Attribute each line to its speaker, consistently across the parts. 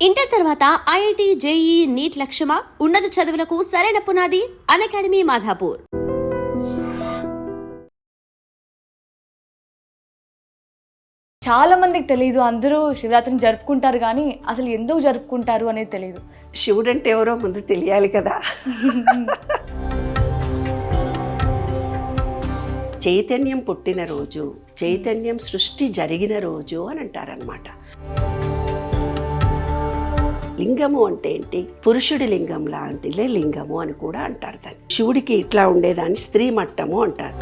Speaker 1: Inter తర్వాత IIT, JEE, neat లక్ష్యమా? ఉన్నత చదువులకు సరైన పునాది అకాడమీ మాధాపూర్.
Speaker 2: చాలా మందికి తెలియదు. అందరూ శివరాత్రిని జరుపుకుంటారు కానీ అసలు ఎందుకు జరుపుకుంటారు అనేది తెలియదు.
Speaker 3: శివుడు అంటే ఎవరో ముందు తెలియాలి కదా. చైతన్యం పుట్టిన రోజు, చైతన్యం సృష్టి జరిగిన రోజు అని అంటారనమాట. లింగము అంటే ఏంటి? పురుషుడి లింగం లాంటిదే లింగము అని కూడా అంటారు దాన్ని. శివుడికి ఇట్లా ఉండేదాన్ని స్త్రీ మట్టము అంటారు.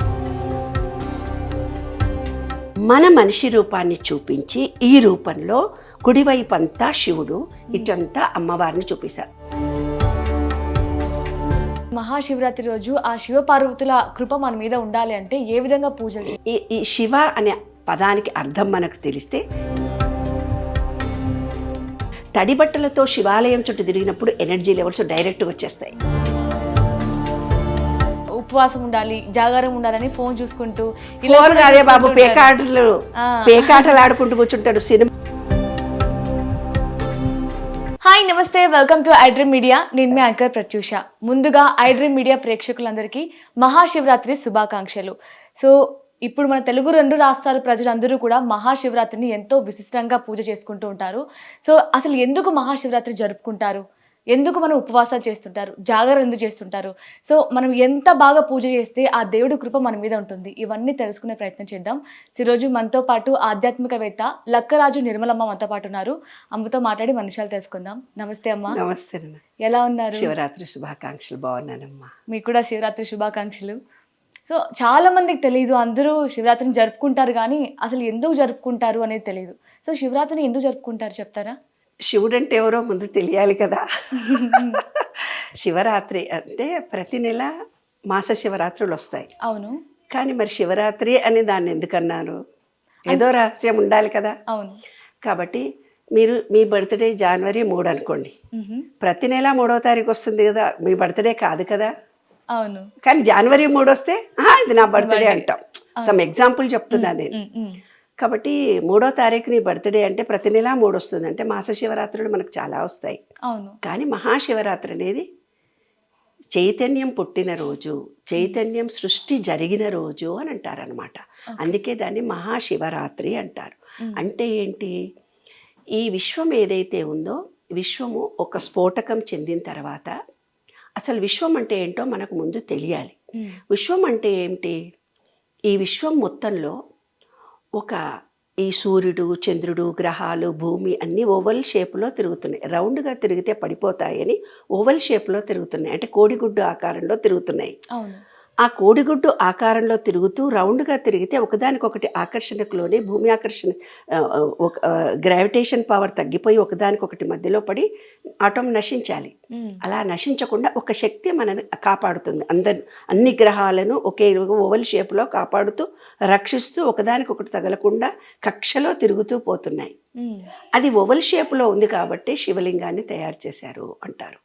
Speaker 3: మన మనిషి రూపాన్ని చూపించి ఈ రూపంలో కుడివైపు అంతా శివుడు, ఇటంతా అమ్మవారిని చూపిస్తారు.
Speaker 2: మహాశివరాత్రి రోజు ఆ శివపార్వతుల కృప మన మీద ఉండాలి అంటే ఏ విధంగా పూజలు చేయాలి?
Speaker 3: ఈ శివ అనే పదానికి అర్థం మనకు తెలిస్తే, తడి బట్టలతో శివాలయం చుట్టూ తిరిగినప్పుడు ఎనర్జీ లెవెల్స్ డైరెక్ట్గా వచ్చేస్తాయి.
Speaker 2: ఉపవాసం ఉండాలి, జాగారం ఉండాలని ఫోన్ చూసుకుంటూ
Speaker 3: కాదే బాబు, పేకాటలు ఆడుకుంటూ కూర్చుంటారు. సినిమా.
Speaker 2: హాయ్, నమస్తే, వెల్కమ్ టు ఐడ్రీమ్ మీడియా. నేను మీ యాంకర్ ప్రత్యూష. ముందుగా ఐడ్రీమ్ మీడియా ప్రేక్షకులందరికీ మహాశివరాత్రి శుభాకాంక్షలు. సో ఇప్పుడు మన తెలుగు 2 రాష్ట్రాల ప్రజలందరూ కూడా మహాశివరాత్రిని ఎంతో విశిష్టంగా పూజ చేసుకుంటూ ఉంటారు. సో అసలు ఎందుకు మహాశివరాత్రి జరుపుకుంటారు? ఎందుకు మనం ఉపవాసాలు చేస్తుంటారు? జాగరణ ఎందుకు చేస్తుంటారు? సో మనం ఎంత బాగా పూజ చేస్తే ఆ దేవుడి కృప మన మీద ఉంటుంది? ఇవన్నీ తెలుసుకునే ప్రయత్నం చేద్దాం. ఈరోజు మనతో పాటు ఆధ్యాత్మికవేత్త లక్కరాజు నిర్మలమ్మ మనతో పాటు ఉన్నారు. అమ్మతో మాట్లాడి మన విషయాలు తెలుసుకుందాం. నమస్తే అమ్మ.
Speaker 3: నమస్తే.
Speaker 2: ఎలా ఉన్నారు?
Speaker 3: శివరాత్రి శుభాకాంక్షలు. బాగున్నానమ్మా.
Speaker 2: మీకు కూడా శివరాత్రి శుభాకాంక్షలు. సో చాలా మందికి తెలియదు. అందరూ శివరాత్రిని జరుపుకుంటారు కానీ అసలు ఎందుకు జరుపుకుంటారు అనేది తెలియదు. సో శివరాత్రిని ఎందుకు జరుపుకుంటారు చెప్తారా?
Speaker 3: శివుడు అంటే ఎవరో ముందు తెలియాలి కదా. శివరాత్రి అంటే ప్రతి నెల మాస శివరాత్రులు వస్తాయి.
Speaker 2: అవును.
Speaker 3: కానీ మరి శివరాత్రి అని దాన్ని ఎందుకన్నారు? ఏదో రహస్యం ఉండాలి కదా.
Speaker 2: అవును.
Speaker 3: కాబట్టి మీరు మీ బర్త్డే జనవరి 3 అనుకోండి, ప్రతి నెల 3వ తారీఖు వస్తుంది కదా, మీ బర్త్డే కాదు కదా.
Speaker 2: అవును.
Speaker 3: కానీ జనవరి 3 వస్తే ఇది నా బర్త్డే అంటాం. సమ్ ఎగ్జాంపుల్ చెప్తున్నా నేను. కాబట్టి 3వ తారీఖు నీ బర్త్డే అంటే ప్రతి నెల 3 వస్తుంది అంటే మాస శివరాత్రులు మనకు చాలా వస్తాయి.
Speaker 2: అవును.
Speaker 3: కానీ మహాశివరాత్రి అనేది చైతన్యం పుట్టిన రోజు, చైతన్యం సృష్టి జరిగిన రోజు అని అంటారనమాట. అందుకే దాన్ని మహాశివరాత్రి అంటారు. అంటే ఏంటి? ఈ విశ్వం ఏదైతే ఉందో, విశ్వము ఒక స్ఫోటకం చెందిన తర్వాత అసలు విశ్వం అంటే ఏంటో మనకు ముందు తెలియాలి. విశ్వం అంటే ఏమిటి? ఈ విశ్వం మొత్తంలో ఈ సూర్యుడు, చంద్రుడు, గ్రహాలు, భూమి అన్నీ ఓవల్ షేప్లో తిరుగుతున్నాయి. రౌండ్గా తిరిగితే పడిపోతాయని ఓవల్ షేప్లో తిరుగుతున్నాయి. అంటే కోడిగుడ్డు ఆకారంలో తిరుగుతున్నాయి. ఆ కోడిగుడ్డు ఆకారంలో తిరుగుతూ రౌండ్గా తిరిగితే ఒకదానికొకటి ఆకర్షణకులోనే భూమి ఆకర్షణ, గ్రావిటేషన్ పవర్ తగ్గిపోయి ఒకదానికొకటి మధ్యలో పడి ఆటం నశించాలి. అలా నశించకుండా ఒక శక్తి మనని కాపాడుతుంది. అన్ని గ్రహాలను ఒకే ఓవల్ షేప్లో కాపాడుతూ రక్షిస్తూ ఒకదానికొకటి తగలకుండా కక్షలో తిరుగుతూ పోతున్నాయి. అది ఓవల్ షేప్లో ఉంది కాబట్టి శివలింగాన్ని తయారు చేశారు అంటారు.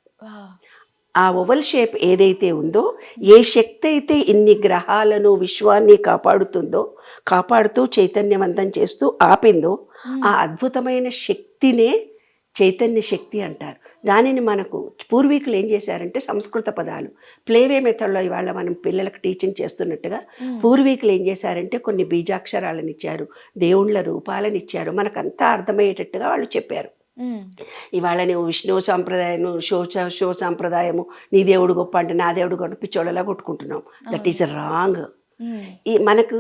Speaker 3: ఆ ఓవల్ షేప్ ఏదైతే ఉందో, ఏ శక్తి అయితే ఇన్ని గ్రహాలను, విశ్వాన్ని కాపాడుతూ చైతన్యవంతం చేస్తూ ఆపిందో, ఆ అద్భుతమైన శక్తినే చైతన్య శక్తి అంటారు. దానిని మనకు పూర్వీకులు ఏం చేశారంటే సంస్కృత పదాలు ప్లేవే మెథడ్లో ఇవాళ మనం పిల్లలకు టీచింగ్ చేస్తున్నట్టుగా పూర్వీకులు ఏం చేశారంటే కొన్ని బీజాక్షరాలను ఇచ్చారు, దేవుళ్ళ రూపాలను ఇచ్చారు. మనకంతా అర్థమయ్యేటట్టుగా వాళ్ళు చెప్పారు. ఇవాళ నువ్వు విష్ణు సాంప్రదాయం, శివ సాంప్రదాయము, నీ దేవుడు గొప్ప అంటే నా దేవుడు గొప్ప, పిచ్చోళ్ళలా కొట్టుకుంటున్నాం. That is wrong. ఈ మనకు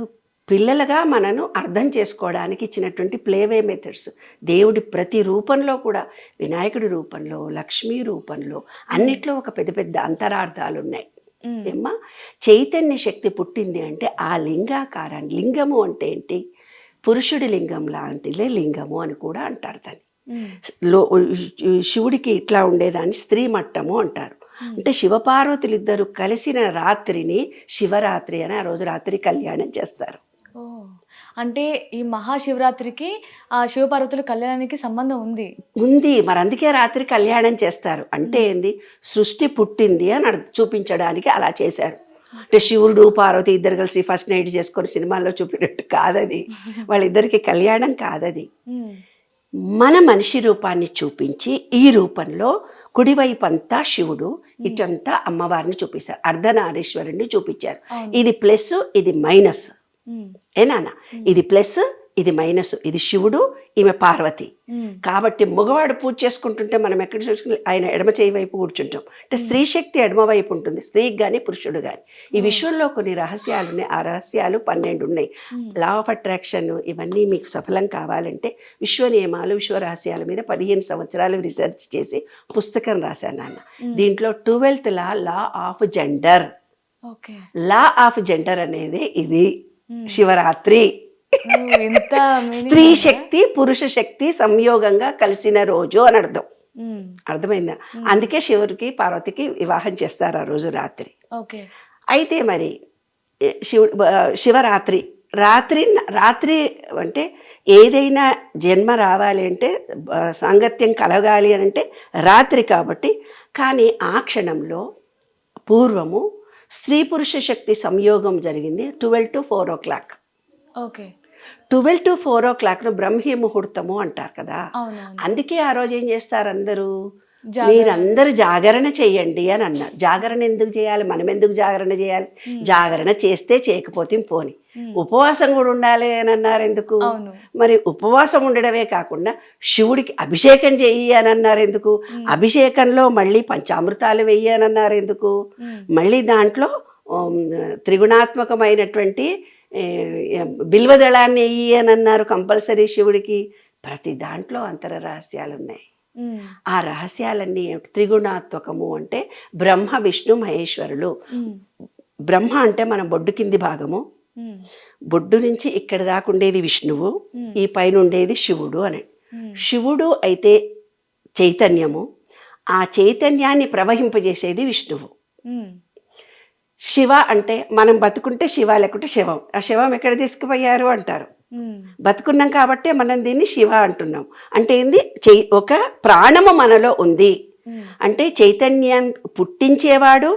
Speaker 3: పిల్లలుగా మనను అర్థం చేసుకోవడానికి ఇచ్చినటువంటి ప్లేవే మెథడ్స్, దేవుడి ప్రతి రూపంలో కూడా, వినాయకుడి రూపంలో, లక్ష్మీ రూపంలో, అన్నిట్లో ఒక పెద్ద పెద్ద అంతరార్థాలు ఉన్నాయి. ఏమ్మా, చైతన్య శక్తి పుట్టింది అంటే ఆ లింగాకారాన్ని, లింగము అంటే ఏంటి? పురుషుడి లింగం లాంటిదే లింగము అని కూడా అంటారు దాన్ని. శివుడికి ఇట్లా ఉండేదాన్ని స్త్రీ మట్టము అంటారు. అంటే శివపార్వతులు ఇద్దరు కలిసిన రాత్రిని శివరాత్రి అని ఆ రోజు రాత్రి కళ్యాణం చేస్తారు.
Speaker 2: అంటే ఈ మహాశివరాత్రికి ఆ శివపార్వతుల కళ్యాణానికి సంబంధం ఉంది.
Speaker 3: మరి అందుకే రాత్రి కళ్యాణం చేస్తారు. అంటే ఏంది? సృష్టి పుట్టింది అని చూపించడానికి అలా చేశారు. అంటే శివుడు పార్వతి ఇద్దరు కలిసి ఫస్ట్ నైట్ చేసుకొని సినిమాల్లో చూపినట్టు కాదది. వాళ్ళిద్దరికి కళ్యాణం కాదది. మన మనిషి రూపాన్ని చూపించి ఈ రూపంలో కుడివైపు అంతా శివుడు, ఇటంతా అమ్మవారిని చూపిస్తారు, అర్ధనారీశ్వరుణ్ణి చూపించారు. ఇది ప్లస్, ఇది మైనస్. ఏనా? ఇది ప్లస్, ఇది మైనస్. ఇది శివుడు, ఈమె పార్వతి. కాబట్టి మగవాడు పూజ చేసుకుంటుంటే మనం ఎక్కడ చూసుకుని ఆయన ఎడమ చేయి వైపు కూర్చుంటాం. అంటే స్త్రీ శక్తి ఎడమ వైపు ఉంటుంది, స్త్రీకి కానీ పురుషుడు కానీ. ఈ విశ్వంలో కొన్ని రహస్యాలు ఉన్నాయి. ఆ రహస్యాలు 12 ఉన్నాయి. లా ఆఫ్ అట్రాక్షన్ ఇవన్నీ మీకు సఫలం కావాలంటే విశ్వ నియమాలు, విశ్వ రహస్యాల మీద 15 సంవత్సరాలు రీసెర్చ్ చేసి పుస్తకం రాశాను నాన్న. దీంట్లో 12th law of gender. Law of gender అనేది ఇది శివరాత్రి. స్త్రీ శక్తి పురుష శక్తి సంయోగంగా కలిసిన రోజు అని అర్థం. అర్థమైందా? అందుకే శివుడికి పార్వతికి వివాహం చేస్తారు ఆ రోజు రాత్రి. అయితే మరి శివరాత్రి రాత్రి అంటే ఏదైనా జన్మ రావాలి అంటే, సాంగత్యం కలగాలి అని అంటే రాత్రి కాబట్టి. కానీ ఆ క్షణంలో పూర్వము స్త్రీ పురుష శక్తి సంయోగం జరిగింది 12 to 4 o'clock. 12 to 4 o'clock Brahmi ముహూర్తము అంటారు కదా. అందుకే ఆ రోజు ఏం చేస్తారు అందరూ, మీరందరూ జాగరణ చెయ్యండి అని అన్నారు. జాగరణ ఎందుకు చేయాలి? మనం ఎందుకు జాగరణ చేయాలి? జాగరణ చేస్తే చేయకపోతే పోని. ఉపవాసం కూడా ఉండాలి అని అన్నారు. ఎందుకు? మరి ఉపవాసం ఉండడమే కాకుండా శివుడికి అభిషేకం చెయ్యి అని అన్నారు. ఎందుకు? అభిషేకంలో మళ్ళీ పంచామృతాలు వెయ్యి అని అన్నారు. ఎందుకు? మళ్ళీ దాంట్లో త్రిగుణాత్మకమైనటువంటి బిల్వదళాన్ని వెయ్యి అని అన్నారు కంపల్సరీ శివుడికి. ప్రతి దాంట్లో అంతర రహస్యాలు ఉన్నాయి. ఆ రహస్యాలన్నీ త్రిగుణాత్మకము అంటే బ్రహ్మ విష్ణు మహేశ్వరులు. బ్రహ్మ అంటే మన బొడ్డు కింది భాగము, బొడ్డు నుంచి ఇక్కడ దాకా ఉండేది విష్ణువు, ఈ పైన ఉండేది శివుడు అని. శివుడు అయితే చైతన్యము, ఆ చైతన్యాన్ని ప్రవహింపజేసేది విష్ణువు. శివ అంటే మనం బతుకుంటే శివ, లేకుంటే శవం. ఆ శవం ఎక్కడ తీసుకుపోయారు అంటారు. బతుకున్నాం కాబట్టే మనం దీన్ని శివ అంటున్నాం. అంటే ఏంది? ఒక ప్రాణము మనలో ఉంది అంటే చైతన్యం పుట్టించేవాడు,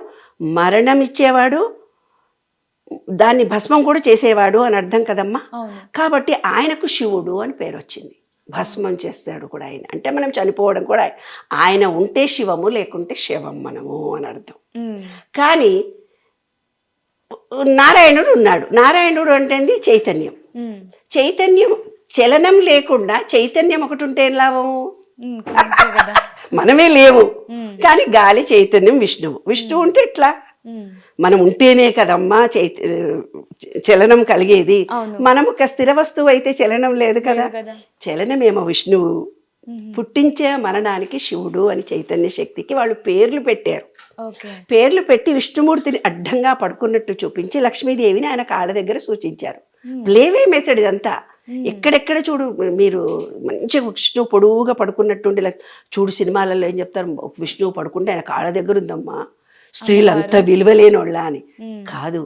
Speaker 3: మరణం ఇచ్చేవాడు, దాన్ని భస్మం కూడా చేసేవాడు అని అర్థం కదమ్మా. కాబట్టి ఆయనకు శివుడు అని పేరు వచ్చింది. భస్మం చేస్తాడు కూడా ఆయన. అంటే మనం చనిపోవడం కూడా ఆయన ఉంటే శివము, లేకుంటే శవం మనము అని అర్థం. కానీ నారాయణుడు ఉన్నాడు. నారాయణుడు అంటే చైతన్యం. చైతన్యం చలనం లేకుండా చైతన్యం ఒకటి ఉంటే ఏం లాభము? మనమే లేవు. కానీ గాలి చైతన్యం విష్ణువు. విష్ణువు ఉంటే ఎట్లా? మనం ఉంటేనే కదమ్మా చలనం కలిగేది. మనం ఒక స్థిర వస్తువు అయితే చలనం లేదు కదా. చలనమేమో విష్ణువు. పుట్టించే మరణానికి శివుడు అని చైతన్య శక్తికి వాళ్ళు పేర్లు పెట్టారు. పేర్లు పెట్టి విష్ణుమూర్తిని అడ్డంగా పడుకున్నట్టు చూపించి లక్ష్మీదేవిని ఆయన కాళ్ళ దగ్గర సూచించారు. ప్లేవే మెథడ్ ఇదంతా. ఎక్కడెక్కడ చూడు మీరు మంచిగా విష్ణువు పొడువుగా పడుకున్నట్టుండి చూడు. సినిమాలలో ఏం చెప్తారు, విష్ణువు పడుకుంటే ఆయన కాళ్ళ దగ్గర ఉందమ్మా, స్త్రీలంతా విలువలేనోళ్ళ అని. కాదు,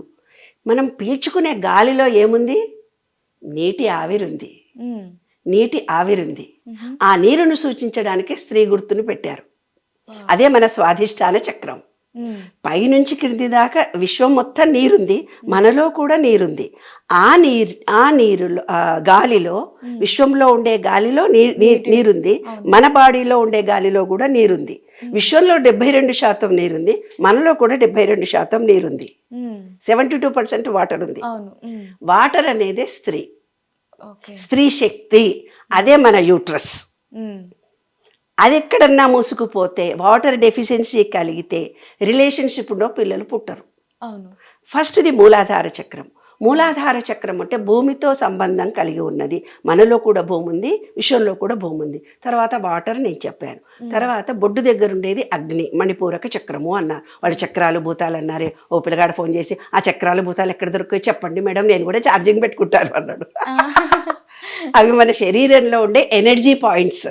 Speaker 3: మనం పీల్చుకునే గాలిలో ఏముంది? నీటి ఆవిరుంది. నీటి ఆవిరుంది. ఆ నీరును సూచించడానికి స్త్రీ గుర్తును పెట్టారు. అదే మన స్వాధిష్టాన చక్రం. పైనుంచి క్రింది దాకా విశ్వం మొత్తం నీరుంది, మనలో కూడా నీరుంది. ఆ నీరులో గాలిలో, విశ్వంలో ఉండే గాలిలో నీరుంది, మన బాడీలో ఉండే గాలిలో కూడా నీరుంది. విశ్వంలో 72% నీరుంది, మనలో కూడా 72% నీరుంది. 72% వాటర్ ఉంది. వాటర్ అనేదే స్త్రీ, స్త్రీ శక్తి. అదే మన యూట్రస్. అది ఎక్కడన్నా మూసుకుపోతే, వాటర్ డెఫిషియన్సీ కలిగితే రిలేషన్షిప్లో పిల్లలు పుట్టరు. ఫస్ట్ది మూలాధార చక్రం. మూలాధార చక్రం అంటే భూమితో సంబంధం కలిగి ఉన్నది. మనలో కూడా భూమి ఉంది, విశ్వంలో కూడా భూమి ఉంది. తర్వాత వాటర్ నేను చెప్పాను. తర్వాత బొడ్డు దగ్గర ఉండేది అగ్ని, మణిపూరక చక్రము అన్నారు. వాళ్ళు చక్రాలు భూతాలు అన్నారే. ఓ పిల్లగాడు ఫోన్ చేసి, ఆ చక్రాలు భూతాలు ఎక్కడ దొరికాయో చెప్పండి మేడం, నేను కూడా ఛార్జింగ్ పెట్టుకుంటాను అన్నాడు. అవి మన శరీరంలో ఉండే ఎనర్జీ పాయింట్స్.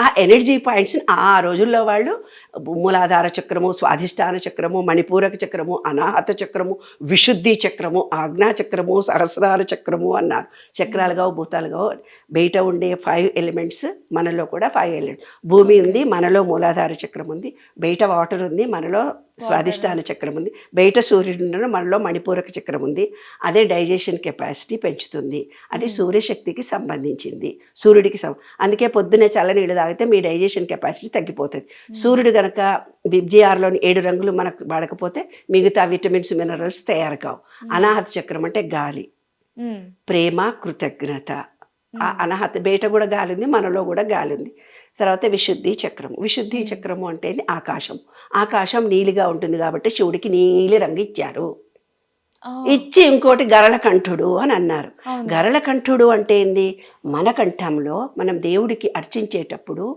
Speaker 3: ఆ ఎనర్జీ పాయింట్స్ ఆ రోజుల్లో వాళ్ళు మూలాధార చక్రము, స్వాధిష్టాన చక్రము, మణిపూరక చక్రము, అనాహత చక్రము, విశుద్ధి చక్రము, ఆజ్ఞా చక్రము, సహస్రార చక్రము అన్నారు. చక్రాలుగా భూతాలుగా బయట ఉండే 5 ఎలిమెంట్స్, మనలో కూడా 5 ఎలిమెంట్స్. భూమి ఉంది, మనలో మూలాధార చక్రం ఉంది. బయట వాటర్ ఉంది, మనలో స్వాదిష్టాన చక్రం ఉంది. బయట సూర్యుడు ఉండడం, మనలో మణిపూరక చక్రం ఉంది. అదే డైజెషన్ కెపాసిటీ పెంచుతుంది. అది సూర్యశక్తికి సంబంధించింది, సూర్యుడికి అందుకే పొద్దున్నే చల్లనీళ్ళు తాగితే మీ డైజెషన్ కెపాసిటీ తగ్గిపోతుంది. సూర్యుడు కనుక విబ్జిఆర్లోని 7 రంగులు మనకు వాడకపోతే మిగతా విటమిన్స్ మినరల్స్ తయారు కావు. అనాహత చక్రం అంటే గాలి, ప్రేమ, కృతజ్ఞత. ఆ అనాహత బయట కూడా గాలి ఉంది, మనలో కూడా గాలి ఉంది. తర్వాత విశుద్ధి చక్రము. విశుద్ధి చక్రము అంటే ఆకాశం. ఆకాశం నీలిగా ఉంటుంది కాబట్టి శివుడికి నీలి రంగు ఇచ్చారు. ఇచ్చి ఇంకోటి గరళకంఠుడు అని అన్నారు. గరళకంఠుడు అంటే ఏంది? మన కంఠంలో మనం దేవుడికి అర్చించేటప్పుడు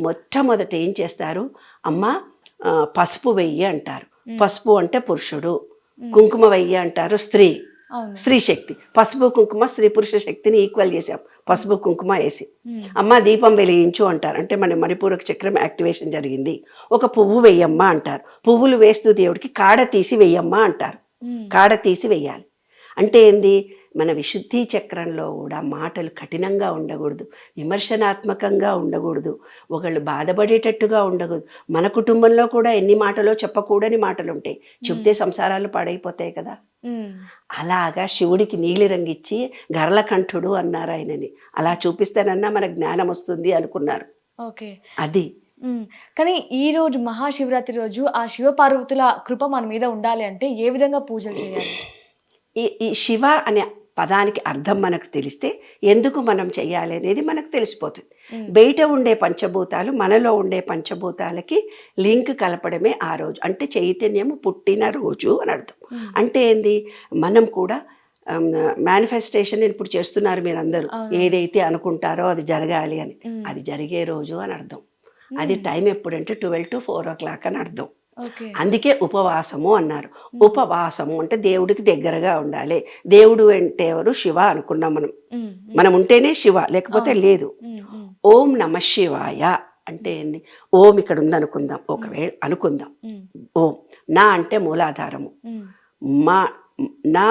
Speaker 3: మొట్టమొదట ఏం చేస్తారు? అమ్మ పసుపు వెయ్యి అంటారు. పసుపు అంటే పురుషుడు, కుంకుమ వెయ్యి అంటారు స్త్రీ శక్తి. పసుపు కుంకుమ స్త్రీ పురుష శక్తిని ఈక్వల్ చేసాం పసుపు కుంకుమ వేసి. అమ్మ దీపం వెలిగించు అంటారు, అంటే మన మణిపూరక చక్రం యాక్టివేషన్ జరిగింది. ఒక పువ్వు వెయ్యమ్మ అంటారు. పువ్వులు వేస్తూ దేవుడికి కాడ తీసి వెయ్యమ్మ అంటారు. కాడ తీసి వెయ్యాలి అంటే ఏంది? మన విశుద్ధి చక్రంలో కూడా మాటలు కఠినంగా ఉండకూడదు, విమర్శనాత్మకంగా ఉండకూడదు, ఒకళ్ళు బాధపడేటట్టుగా ఉండకూడదు. మన కుటుంబంలో కూడా ఎన్ని మాటలో చెప్పకూడని మాటలు ఉంటాయి, చెప్తే సంసారాలు పాడైపోతాయి కదా. అలాగా శివుడికి నీలి రంగిచ్చి గరళకంఠుడు అన్నారు ఆయనని. అలా చూపిస్తానన్నా మన జ్ఞానం వస్తుంది అనుకున్నారు. అది.
Speaker 2: కానీ ఈ రోజు మహాశివరాత్రి రోజు ఆ శివపార్వతుల కృప మన మీద ఉండాలి అంటే ఏ విధంగా పూజలు చేయాలి?
Speaker 3: ఈ శివ అనే పదానికి అర్థం మనకు తెలిస్తే ఎందుకు మనం చెయ్యాలి అనేది మనకు తెలిసిపోతుంది. బయట ఉండే పంచభూతాలు మనలో ఉండే పంచభూతాలకి లింక్ కలపడమే ఆ రోజు, అంటే చైతన్యము పుట్టిన రోజు అని అర్థం. అంటే ఏంది? మనం కూడా మేనిఫెస్టేషన్ ఇప్పుడు చేస్తున్నారు మీరందరూ, ఏదైతే అనుకుంటారో అది జరగాలి అని, అది జరిగే రోజు అని అర్థం. అది టైం ఎప్పుడంటే 12 to 4 o'clock అని అర్థం. అందుకే ఉపవాసము అన్నారు. ఉపవాసము అంటే దేవుడికి దగ్గరగా ఉండాలి. దేవుడు అంటే ఎవరు? శివ అనుకున్నాం మనం ఉంటేనే శివ, లేకపోతే లేదు. ఓం నమ శివాయ అంటే ఏంది? ఓం ఇక్కడ ఉంది అనుకుందాం, ఒకవేళ అనుకుందాం. ఓం నా అంటే మూలాధారము, మా నా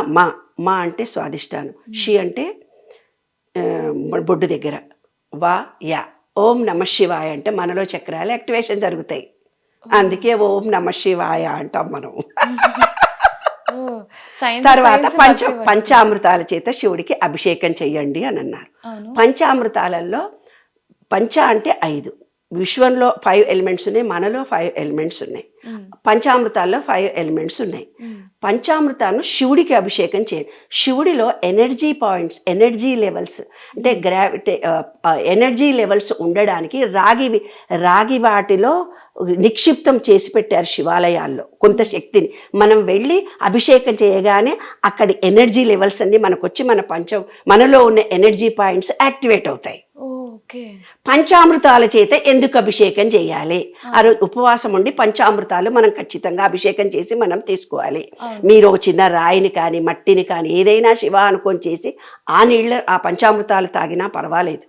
Speaker 3: మా అంటే స్వాదిష్టానం, షి అంటే బొడ్డు దగ్గర, వా యా. ఓం నమ శివాయ అంటే మనలో చక్రాలు యాక్టివేషన్ జరుగుతాయి. అందుకే ఓం నమ శివాయ అంటాం మనం. తర్వాత పంచామృతాల చేత శివుడికి అభిషేకం చెయ్యండి అని అన్నారు. పంచామృతాలలో పంచ అంటే 5. విశ్వంలో 5 ఎలిమెంట్స్ ఉన్నాయి, మనలో 5 ఎలిమెంట్స్ ఉన్నాయి. పంచామృతాల్లో 5 ఎలిమెంట్స్ ఉన్నాయి. పంచామృతాలను శివుడికి అభిషేకం చేయండి. శివుడిలో ఎనర్జీ పాయింట్స్, ఎనర్జీ లెవెల్స్ అంటే ఎనర్జీ లెవెల్స్ ఉండడానికి రాగి వాటిలో నిక్షిప్తం చేసి పెట్టారు శివాలయాల్లో కొంత శక్తిని. మనం వెళ్ళి అభిషేకం చేయగానే అక్కడి ఎనర్జీ లెవెల్స్ అన్ని మనకు వచ్చి మనలో ఉన్న ఎనర్జీ పాయింట్స్ యాక్టివేట్ అవుతాయి. పంచామృతాల చేత ఎందుకు అభిషేకం చేయాలి? ఆ రోజు ఉపవాసం ఉండి పంచామృతాలు మనం ఖచ్చితంగా అభిషేకం చేసి మనం తీసుకోవాలి. మీరు ఒక చిన్న రాయిని కానీ మట్టిని కానీ ఏదైనా శివ అనుకొని చేసి ఆ పంచామృతాలు తాగినా పర్వాలేదు.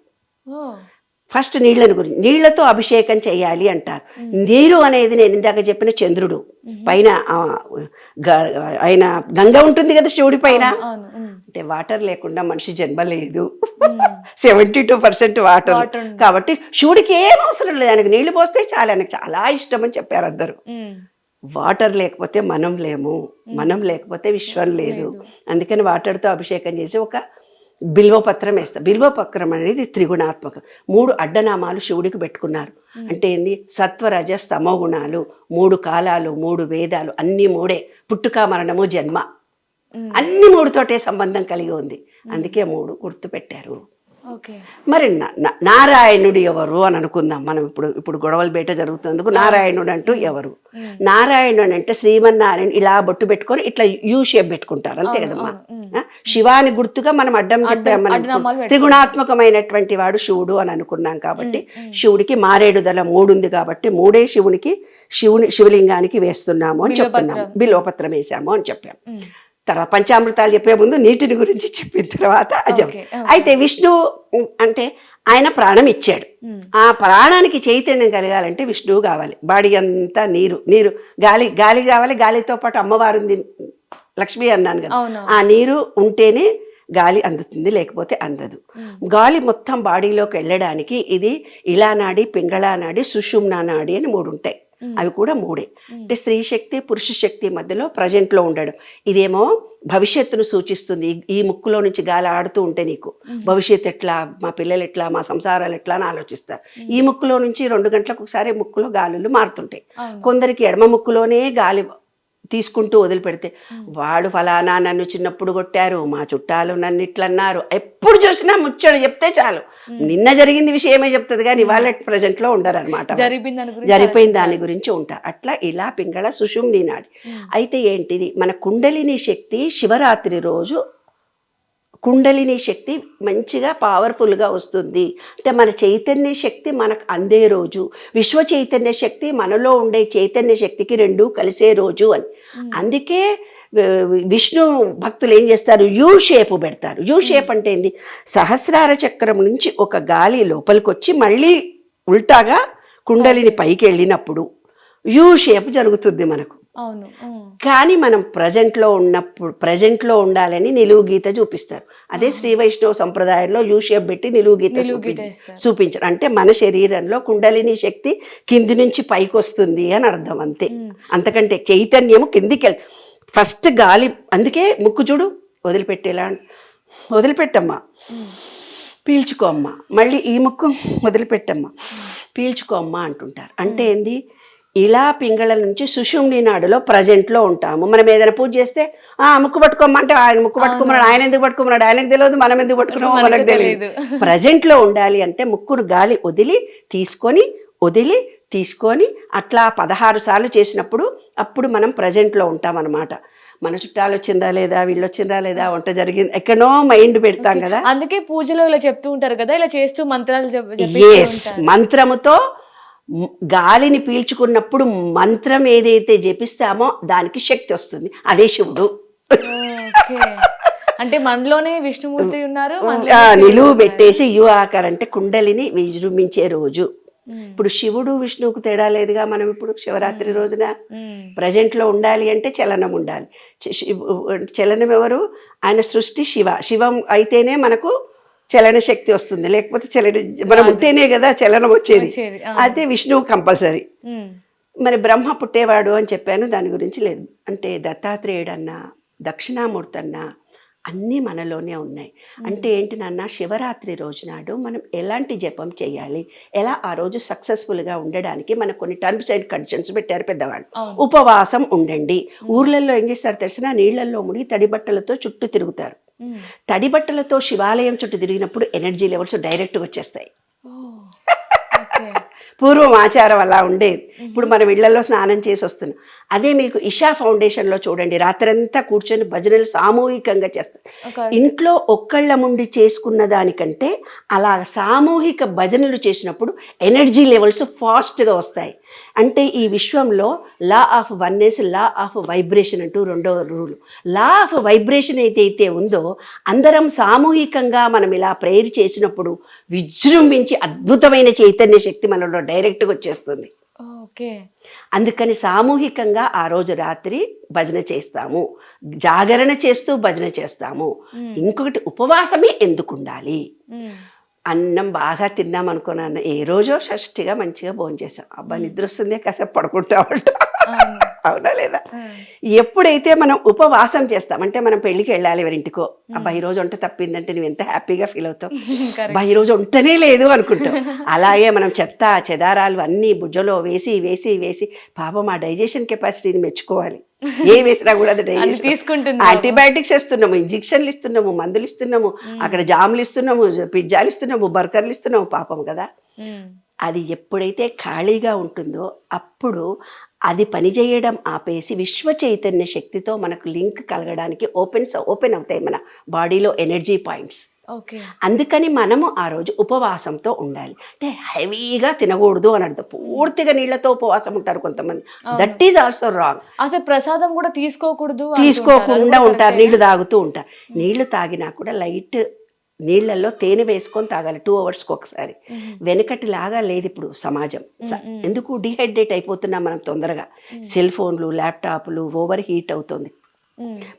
Speaker 3: ఫస్ట్ నీళ్లతో అభిషేకం చేయాలి అంటారు. నీరు అనేది నేను ఇందాక చెప్పిన చంద్రుడు పైన, ఆయన గంగ ఉంటుంది కదా శివుడి పైన, అంటే వాటర్ లేకుండా మనిషి జన్మ లేదు. 72% వాటర్. కాబట్టి శివుడికి ఏం అవసరం లేదు, ఆయనకు నీళ్లు పోస్తే చాలు, ఆయనకు చాలా ఇష్టం అని చెప్పారు అందరూ. వాటర్ లేకపోతే మనం లేము, మనం లేకపోతే విశ్వం లేదు. అందుకని వాటర్తో అభిషేకం చేసి ఒక బిల్వపత్రం వేస్తారు. బిల్వపత్రం అనేది త్రిగుణాత్మకం. 3 అడ్డనామాలు శివుడికి పెట్టుకున్నారు. అంటే ఏంది? సత్వ రజ స్తమో గుణాలు, 3 కాలాలు, 3 వేదాలు, అన్ని 3. పుట్టుక మరణము జన్మ అన్ని 3తోటే సంబంధం కలిగి ఉంది. అందుకే 3 గుర్తు పెట్టారు. మరి నారాయణుడు ఎవరు అని అనుకుందాం మనం. ఇప్పుడు గొడవల బయట జరుగుతున్నందుకు నారాయణుడు అంటూ ఎవరు? నారాయణుడు అంటే శ్రీమన్నారాయణ ఇలా బొట్టు పెట్టుకొని ఇట్లా యూ షేప్ పెట్టుకుంటారు, అంతే కదమ్మా. శివాని గుర్తుగా మనం అడ్డం చెప్పాం. మనం త్రిగుణాత్మకమైనటువంటి వాడు శివుడు అని అనుకున్నాం కాబట్టి శివుడికి మారేడుదల 3 ఉంది కాబట్టి 3 శివలింగానికి వేస్తున్నాము అని చెప్తున్నాము. బిల్వపత్రం వేసాము అని చెప్పాము. తర్వాత పంచామృతాలు చెప్పే ముందు నీటిని గురించి చెప్పిన తర్వాత అజం. అయితే విష్ణు అంటే ఆయన ప్రాణం ఇచ్చాడు. ఆ ప్రాణానికి చైతన్యం కలగాలంటే విష్ణువు కావాలి. బాడీ అంతా నీరు గాలి కావాలి. గాలితో పాటు అమ్మవారు ఉంది, లక్ష్మి అన్నాను కదా. ఆ నీరు ఉంటేనే గాలి అందుతుంది, లేకపోతే అందదు. గాలి మొత్తం బాడీలోకి వెళ్ళడానికి ఇది ఇలా నాడి, పింగళా నాడి, సుషుమ్నా నాడి అని 3 ఉంటాయి. అవి కూడా మూడే. అంటే స్త్రీ శక్తి పురుష శక్తి మధ్యలో ప్రజెంట్లో ఉండడం. ఇదేమో భవిష్యత్తును సూచిస్తుంది. ఈ ముక్కులో నుంచి గాలి ఆడుతూ ఉంటే నీకు భవిష్యత్తు ఎట్లా, మా పిల్లలు ఎట్లా, మా సంసారాలు ఎట్లా అని ఆలోచిస్తారు. ఈ ముక్కులో నుంచి 2 గంటలకు ఒకసారి ముక్కులో గాలులు మారుతుంటాయి. కొందరికి ఎడమ ముక్కులోనే గాలి తీసుకుంటూ వదిలిపెడితే వాడు ఫలానా నన్ను చిన్నప్పుడు కొట్టారు, మా చుట్టాలు నన్ను ఇట్లన్నారు, ఎప్పుడు చూసినా ముచ్చడు చెప్తే చాలు. నిన్న జరిగింది విషయమే చెప్తుంది కానీ ఇవాళ ప్రజెంట్లో ఉండరు అనమాట. జరిపోయిన దాని గురించి ఉంటారు. అట్లా ఇలా పింగళ సుషుమ్ని నాడి. అయితే ఏంటిది, మన కుండలిని శక్తి శివరాత్రి రోజు కుండలిని శక్తి మంచిగా పవర్ఫుల్గా వస్తుంది. అంటే మన చైతన్య శక్తి మనకు అందే రోజు, విశ్వ చైతన్య శక్తి మనలో ఉండే చైతన్య శక్తికి రెండూ కలిసే రోజు అని. అందుకే విష్ణు భక్తులు ఏం చేస్తారు, యూ షేప్ పెడతారు. యూ షేప్ అంటే ఏంది, సహస్రార చక్రం నుంచి ఒక గాలి లోపలికి వచ్చి మళ్ళీ ఉల్టాగా కుండలిని పైకి వెళ్ళినప్పుడు యూ షేప్ జరుగుతుంది మనకు. కానీ మనం ప్రజెంట్లో ఉండాలని నిలువు గీత చూపిస్తారు. అదే శ్రీ వైష్ణవ సంప్రదాయంలో యూ షేప్ పెట్టి నిలువు గీత చూపించారు. అంటే మన శరీరంలో కుండలిని శక్తి కింది నుంచి పైకి వస్తుంది అని అర్థం, అంతే. అంతకంటే చైతన్యము కిందికి వెళ్తుంది. ఫస్ట్ గాలి, అందుకే ముక్కు చూడు వదిలిపెట్టేలా, వదిలిపెట్టమ్మా పీల్చుకో అమ్మా, మళ్ళీ ఈ ముక్కు వదిలిపెట్టమ్మా పీల్చుకో అమ్మా అంటుంటారు. అంటే ఏంది, ఇలా పింగళ నుంచి సుషుమ్ని నాడులో ప్రజెంట్లో ఉంటాము. మనం ఏదైనా పూజ చేస్తే ముక్కు పట్టుకోమంటే ఆయన ముక్కు పట్టుకోమన్నాడు, ఆయన ఎందుకు పట్టుకోమన్నాడు ఆయనకు తెలియదు, మనం ఎందుకు పట్టుకున్నామో మనకు తెలియదు. ప్రజెంట్లో ఉండాలి అంటే ముక్కురు గాలి వదిలి తీసుకొని అట్లా 16 సార్లు చేసినప్పుడు అప్పుడు మనం ప్రజెంట్లో ఉంటామన్నమాట. మన చుట్టాలు వచ్చిందా లేదా, వీళ్ళు వచ్చిందా లేదా, వంట జరిగింది, ఎక్కడో మైండ్ పెడతాం కదా.
Speaker 2: అందుకే పూజలో ఇలా చెప్తూ ఉంటారు కదా, ఇలా చేస్తూ మంత్రాలు
Speaker 3: మంత్రముతో గాలిని పీల్చుకున్నప్పుడు మంత్రం ఏదైతే జపిస్తామో దానికి శక్తి వస్తుంది. అదే శివుడు.
Speaker 2: అంటే మనలోనే విష్ణుమూర్తి ఉన్నారు.
Speaker 3: నిలువు పెట్టేసి యు ఆకారం అంటే కుండలిని విజృంభించే రోజు. ఇప్పుడు శివుడు విష్ణువుకు తేడా లేదుగా. మనం ఇప్పుడు శివరాత్రి రోజున ప్రజెంట్లో ఉండాలి అంటే చలనం ఉండాలి. చలనం ఎవరు, ఆయన సృష్టి శివం అయితేనే మనకు చలన శక్తి వస్తుంది, లేకపోతే మనం ఉంటేనే కదా చలనం వచ్చేది. అయితే విష్ణువు కంపల్సరీ. మరి బ్రహ్మ పుట్టేవాడు అని చెప్పాను, దాని గురించి లేదు. అంటే దత్తాత్రేయుడన్నా దక్షిణామూర్తి అన్నా అన్నీ మనలోనే ఉన్నాయి. అంటే ఏంటి నాన్న, శివరాత్రి రోజు నాడు మనం ఎలాంటి జపం చేయాలి, ఎలా ఆ రోజు సక్సెస్ఫుల్గా ఉండడానికి మనకు కొన్ని టర్మ్స్ అండ్ కండిషన్స్ పెట్టారు పెద్దవాళ్ళు. ఉపవాసం ఉండండి. ఊర్లలో ఏం చేస్తారు తెలిసిన, నీళ్లలో మునిగి తడి బట్టలతో చుట్టూ తిరుగుతారు. తడి బట్టలతో శివాలయం చుట్టూ తిరిగినప్పుడు ఎనర్జీ లెవెల్స్ డైరెక్ట్గా వచ్చేస్తాయి. పూర్వం ఆచారం అలా ఉండేది. ఇప్పుడు మనం ఇళ్లలో స్నానం చేసి వస్తున్నాం. అదే మీకు ఇషా ఫౌండేషన్లో చూడండి, రాత్రంతా కూర్చొని భజనలు సామూహికంగా చేస్తారు. ఇంట్లో ఒక్కళ్ళ ముండి చేసుకున్న దానికంటే అలా సామూహిక భజనలు చేసినప్పుడు ఎనర్జీ లెవెల్స్ ఫాస్ట్గా వస్తాయి. అంటే ఈ విశ్వంలో law of oneness, law of vibration అంటూ రెండవ రూల్. లా ఆఫ్ వైబ్రేషన్ ఏదైతే ఉందో అందరం సామూహికంగా మనం ఇలా ప్రేయర్ చేసినప్పుడు విజృంభించి అద్భుతమైన చైతన్య శక్తి మనలో డైరెక్ట్గా వచ్చేస్తుంది. అందుకని సామూహికంగా ఆ రోజు రాత్రి భజన చేస్తాము, జాగరణ చేస్తూ భజన చేస్తాము. ఇంకొకటి, ఉపవాసమే ఎందుకు ఉండాలి. అన్నం బాగా తిన్నాం అనుకున్నాను, ఏ రోజో షష్ఠిగా మంచిగా భోజనం చేసాం, అబ్బా నిద్ర వస్తుంది కాసేపు పడుకుంటామంట, అవునా లేదా. ఎప్పుడైతే మనం ఉపవాసం చేస్తాం, అంటే మనం పెళ్ళికి వెళ్ళాలి ఎవరింటికో, అబ్బా ఈ రోజు వంట తప్పిందంటే నువ్వు ఎంత హ్యాపీగా ఫీల్ అవుతావు, అబ్బా ఈ రోజు వంటనే లేదు అనుకుంటావు. అలాగే మనం చెత్త చెదారాలు అన్నీ భుజలో వేసి వేసి వేసి పాపం ఆ డైజెషన్ కెపాసిటీని మెచ్చుకోవాలి. ఏ వేసినా కూడా అది డైజెషన్. యాంటీబయాటిక్స్ ఇస్తున్నాము, ఇంజక్షన్లు ఇస్తున్నాము, మందులు ఇస్తున్నాము, అక్కడ జాములు ఇస్తున్నాము, పిజ్జాలు ఇస్తున్నాము, బర్గర్లు ఇస్తున్నాము, పాపం కదా. అది ఎప్పుడైతే ఖాళీగా ఉంటుందో అప్పుడు అది పనిచేయడం ఆపేసి విశ్వ చైతన్య శక్తితో మనకు లింక్ కలగడానికి ఓపెన్ అవుతాయి మన బాడీలో ఎనర్జీ పాయింట్స్. అందుకని మనము ఆ రోజు ఉపవాసంతో ఉండాలి. అంటే హెవీగా తినకూడదు అని అర్థం. పూర్తిగా నీళ్లతో ఉపవాసం ఉంటారు కొంతమంది, దట్ ఈజ్ ఆల్సో రాంగ్.
Speaker 2: అసలు ప్రసాదం కూడా
Speaker 3: తీసుకోకుండా ఉంటారు, నీళ్లు తాగుతూ ఉంటారు. నీళ్లు తాగినా కూడా లైట్ నీళ్లలో తేనె వేసుకొని తాగాలి 2 అవర్స్కి ఒకసారి. వెనకటిలాగా లేదు ఇప్పుడు సమాజం. ఎందుకు డిహైడ్రేట్ అయిపోతున్నాం మనం తొందరగా. సెల్ ఫోన్లు, ల్యాప్టాప్లు, ఓవర్ హీట్ అవుతుంది.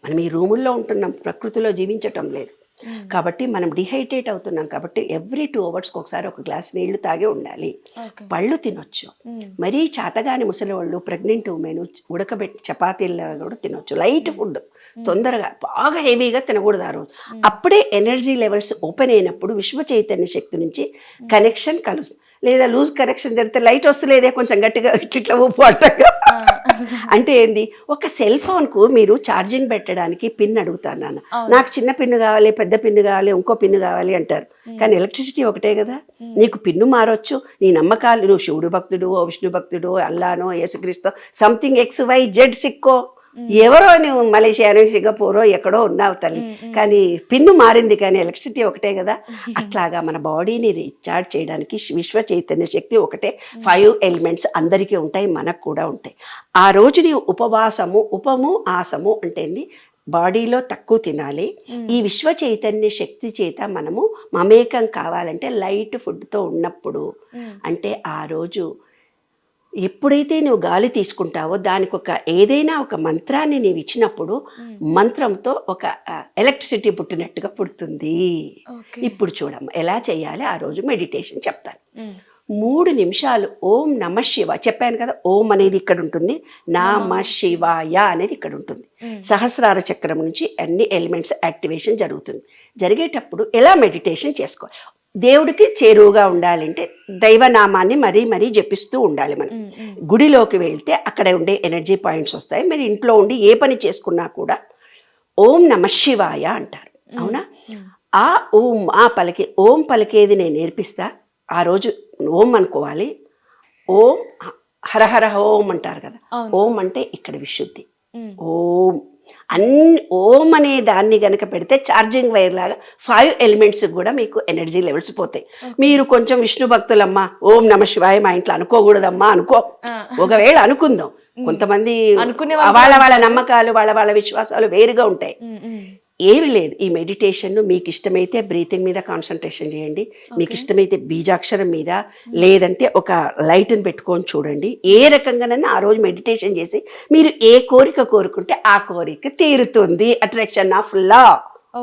Speaker 3: మనం ఈ రూముల్లో ఉంటున్నాం, ప్రకృతిలో జీవించటం లేదు. కాబట్టి మనం డిహైడ్రేట్ అవుతున్నాం కాబట్టి ఎవ్రీ 2 అవర్స్కి ఒకసారి ఒక గ్లాస్ నీళ్లు తాగే ఉండాలి. పళ్ళు తినొచ్చు. మరీ చాతగాని ముసలి వాళ్ళు, ప్రెగ్నెంట్ ఉమెన్ ఉడకబెట్టి చపాతీల్లో కూడా తినొచ్చు. లైట్ ఫుడ్, తొందరగా బాగా హెవీగా తినకూడదు ఆ రోజు. అప్పుడే ఎనర్జీ లెవెల్స్ ఓపెన్ అయినప్పుడు విశ్వ చైతన్య శక్తి నుంచి కనెక్షన్ కలుస్తుంది. లేదా లూజ్ కనెక్షన్ జరిగితే లైట్ వస్తలేదే కొంచెం గట్టిగా ఇట్లా ఉప్పు అట్టగా అంటే ఏంది, ఒక సెల్ ఫోన్కు మీరు ఛార్జింగ్ పెట్టడానికి పిన్ అడుగుతాను నాన్న, నాకు చిన్న పిన్ను కావాలి, పెద్ద పిన్ను కావాలి, ఇంకో పిన్ను కావాలి అంటారు. కానీ ఎలక్ట్రిసిటీ ఒకటే కదా. నీకు పిన్ను మారొచ్చు, నీ నమ్మకాలు, నువ్వు శివుడు భక్తుడు, విష్ణు భక్తుడు, అల్లానో, యేసుక్రీస్తు, సంథింగ్ XYZ సిక్కో, ఎవరో నువ్వు మలేషియానో, సింగపూరో ఎక్కడో ఉన్నావు తల్లి, కానీ పిన్ను మారింది కానీ ఎలక్ట్రిసిటీ ఒకటే కదా. అట్లాగా మన బాడీని రీఛార్జ్ చేయడానికి విశ్వ చైతన్య శక్తి ఒకటే. 5 ఎలిమెంట్స్ అందరికీ ఉంటాయి, మనకు కూడా ఉంటాయి. ఆ రోజు నీ ఉపము ఆసము అంటే బాడీలో తక్కువ తినాలి. ఈ విశ్వ చైతన్య శక్తి చేత మనము మమేకం కావాలంటే లైట్ ఫుడ్తో ఉన్నప్పుడు, అంటే ఆ రోజు ఎప్పుడైతే నువ్వు గాలి తీసుకుంటావో దానికి ఏదైనా ఒక మంత్రాన్ని నీవు ఇచ్చినప్పుడు మంత్రంతో ఒక ఎలక్ట్రిసిటీ పుట్టినట్టుగా పుడుతుంది. ఇప్పుడు చూడమ్మ ఎలా చేయాలి. ఆ రోజు మెడిటేషన్ చెప్తాను. 3 నిమిషాలు ఓం నమ శివ చెప్పాను కదా. ఓం అనేది ఇక్కడ ఉంటుంది, నమ శివాయ అనేది ఇక్కడ ఉంటుంది. సహస్రార చక్రం నుంచి అన్ని ఎలిమెంట్స్ యాక్టివేషన్ జరుగుతుంది. జరిగేటప్పుడు ఎలా మెడిటేషన్ చేసుకోవాలి. దేవుడికి చేరువుగా ఉండాలంటే దైవనామాన్ని మరీ జపిస్తూ ఉండాలి. మనం గుడిలోకి వెళ్తే అక్కడ ఉండే ఎనర్జీ పాయింట్స్ వస్తాయి. మీరు ఇంట్లో ఉండి ఏ పని చేసుకున్నా కూడా ఓం నమ శివాయ అంటారు, అవునా. ఆ ఓం ఓం పలికేది నేను నేర్పిస్తా. ఆ రోజు ఓం అనుకోవాలి. ఓం హరహర ఓం అంటారు కదా. ఓం అంటే ఇక్కడ విశుద్ధి. ఓం ఓం అనే దాన్ని గనక పెడితే ఛార్జింగ్ వైర్ లాగా 5 ఎలిమెంట్స్ కూడా మీకు ఎనర్జీ లెవెల్స్ పోతాయి. మీరు కొంచెం విష్ణు భక్తులమ్మా, ఓం నమ శివాయ మా ఇంట్లో అనుకోకూడదమ్మా అనుకో. ఒకవేళ అనుకుందాం, కొంతమంది వాళ్ళ నమ్మకాలు, వాళ్ళ విశ్వాసాలు వేరుగా ఉంటాయి. ఏమి లేదు, ఈ మెడిటేషన్ మీకు ఇష్టమైతే బ్రీతింగ్ మీద కాన్సన్ట్రేషన్ చేయండి, మీకు ఇష్టమైతే బీజాక్షరం మీద, లేదంటే ఒక లైట్ని పెట్టుకొని చూడండి. ఏ రకంగానైనా ఆ రోజు మెడిటేషన్ చేసి మీరు ఏ కోరిక కోరుకుంటే ఆ కోరిక తీరుతుంది. Attraction of law.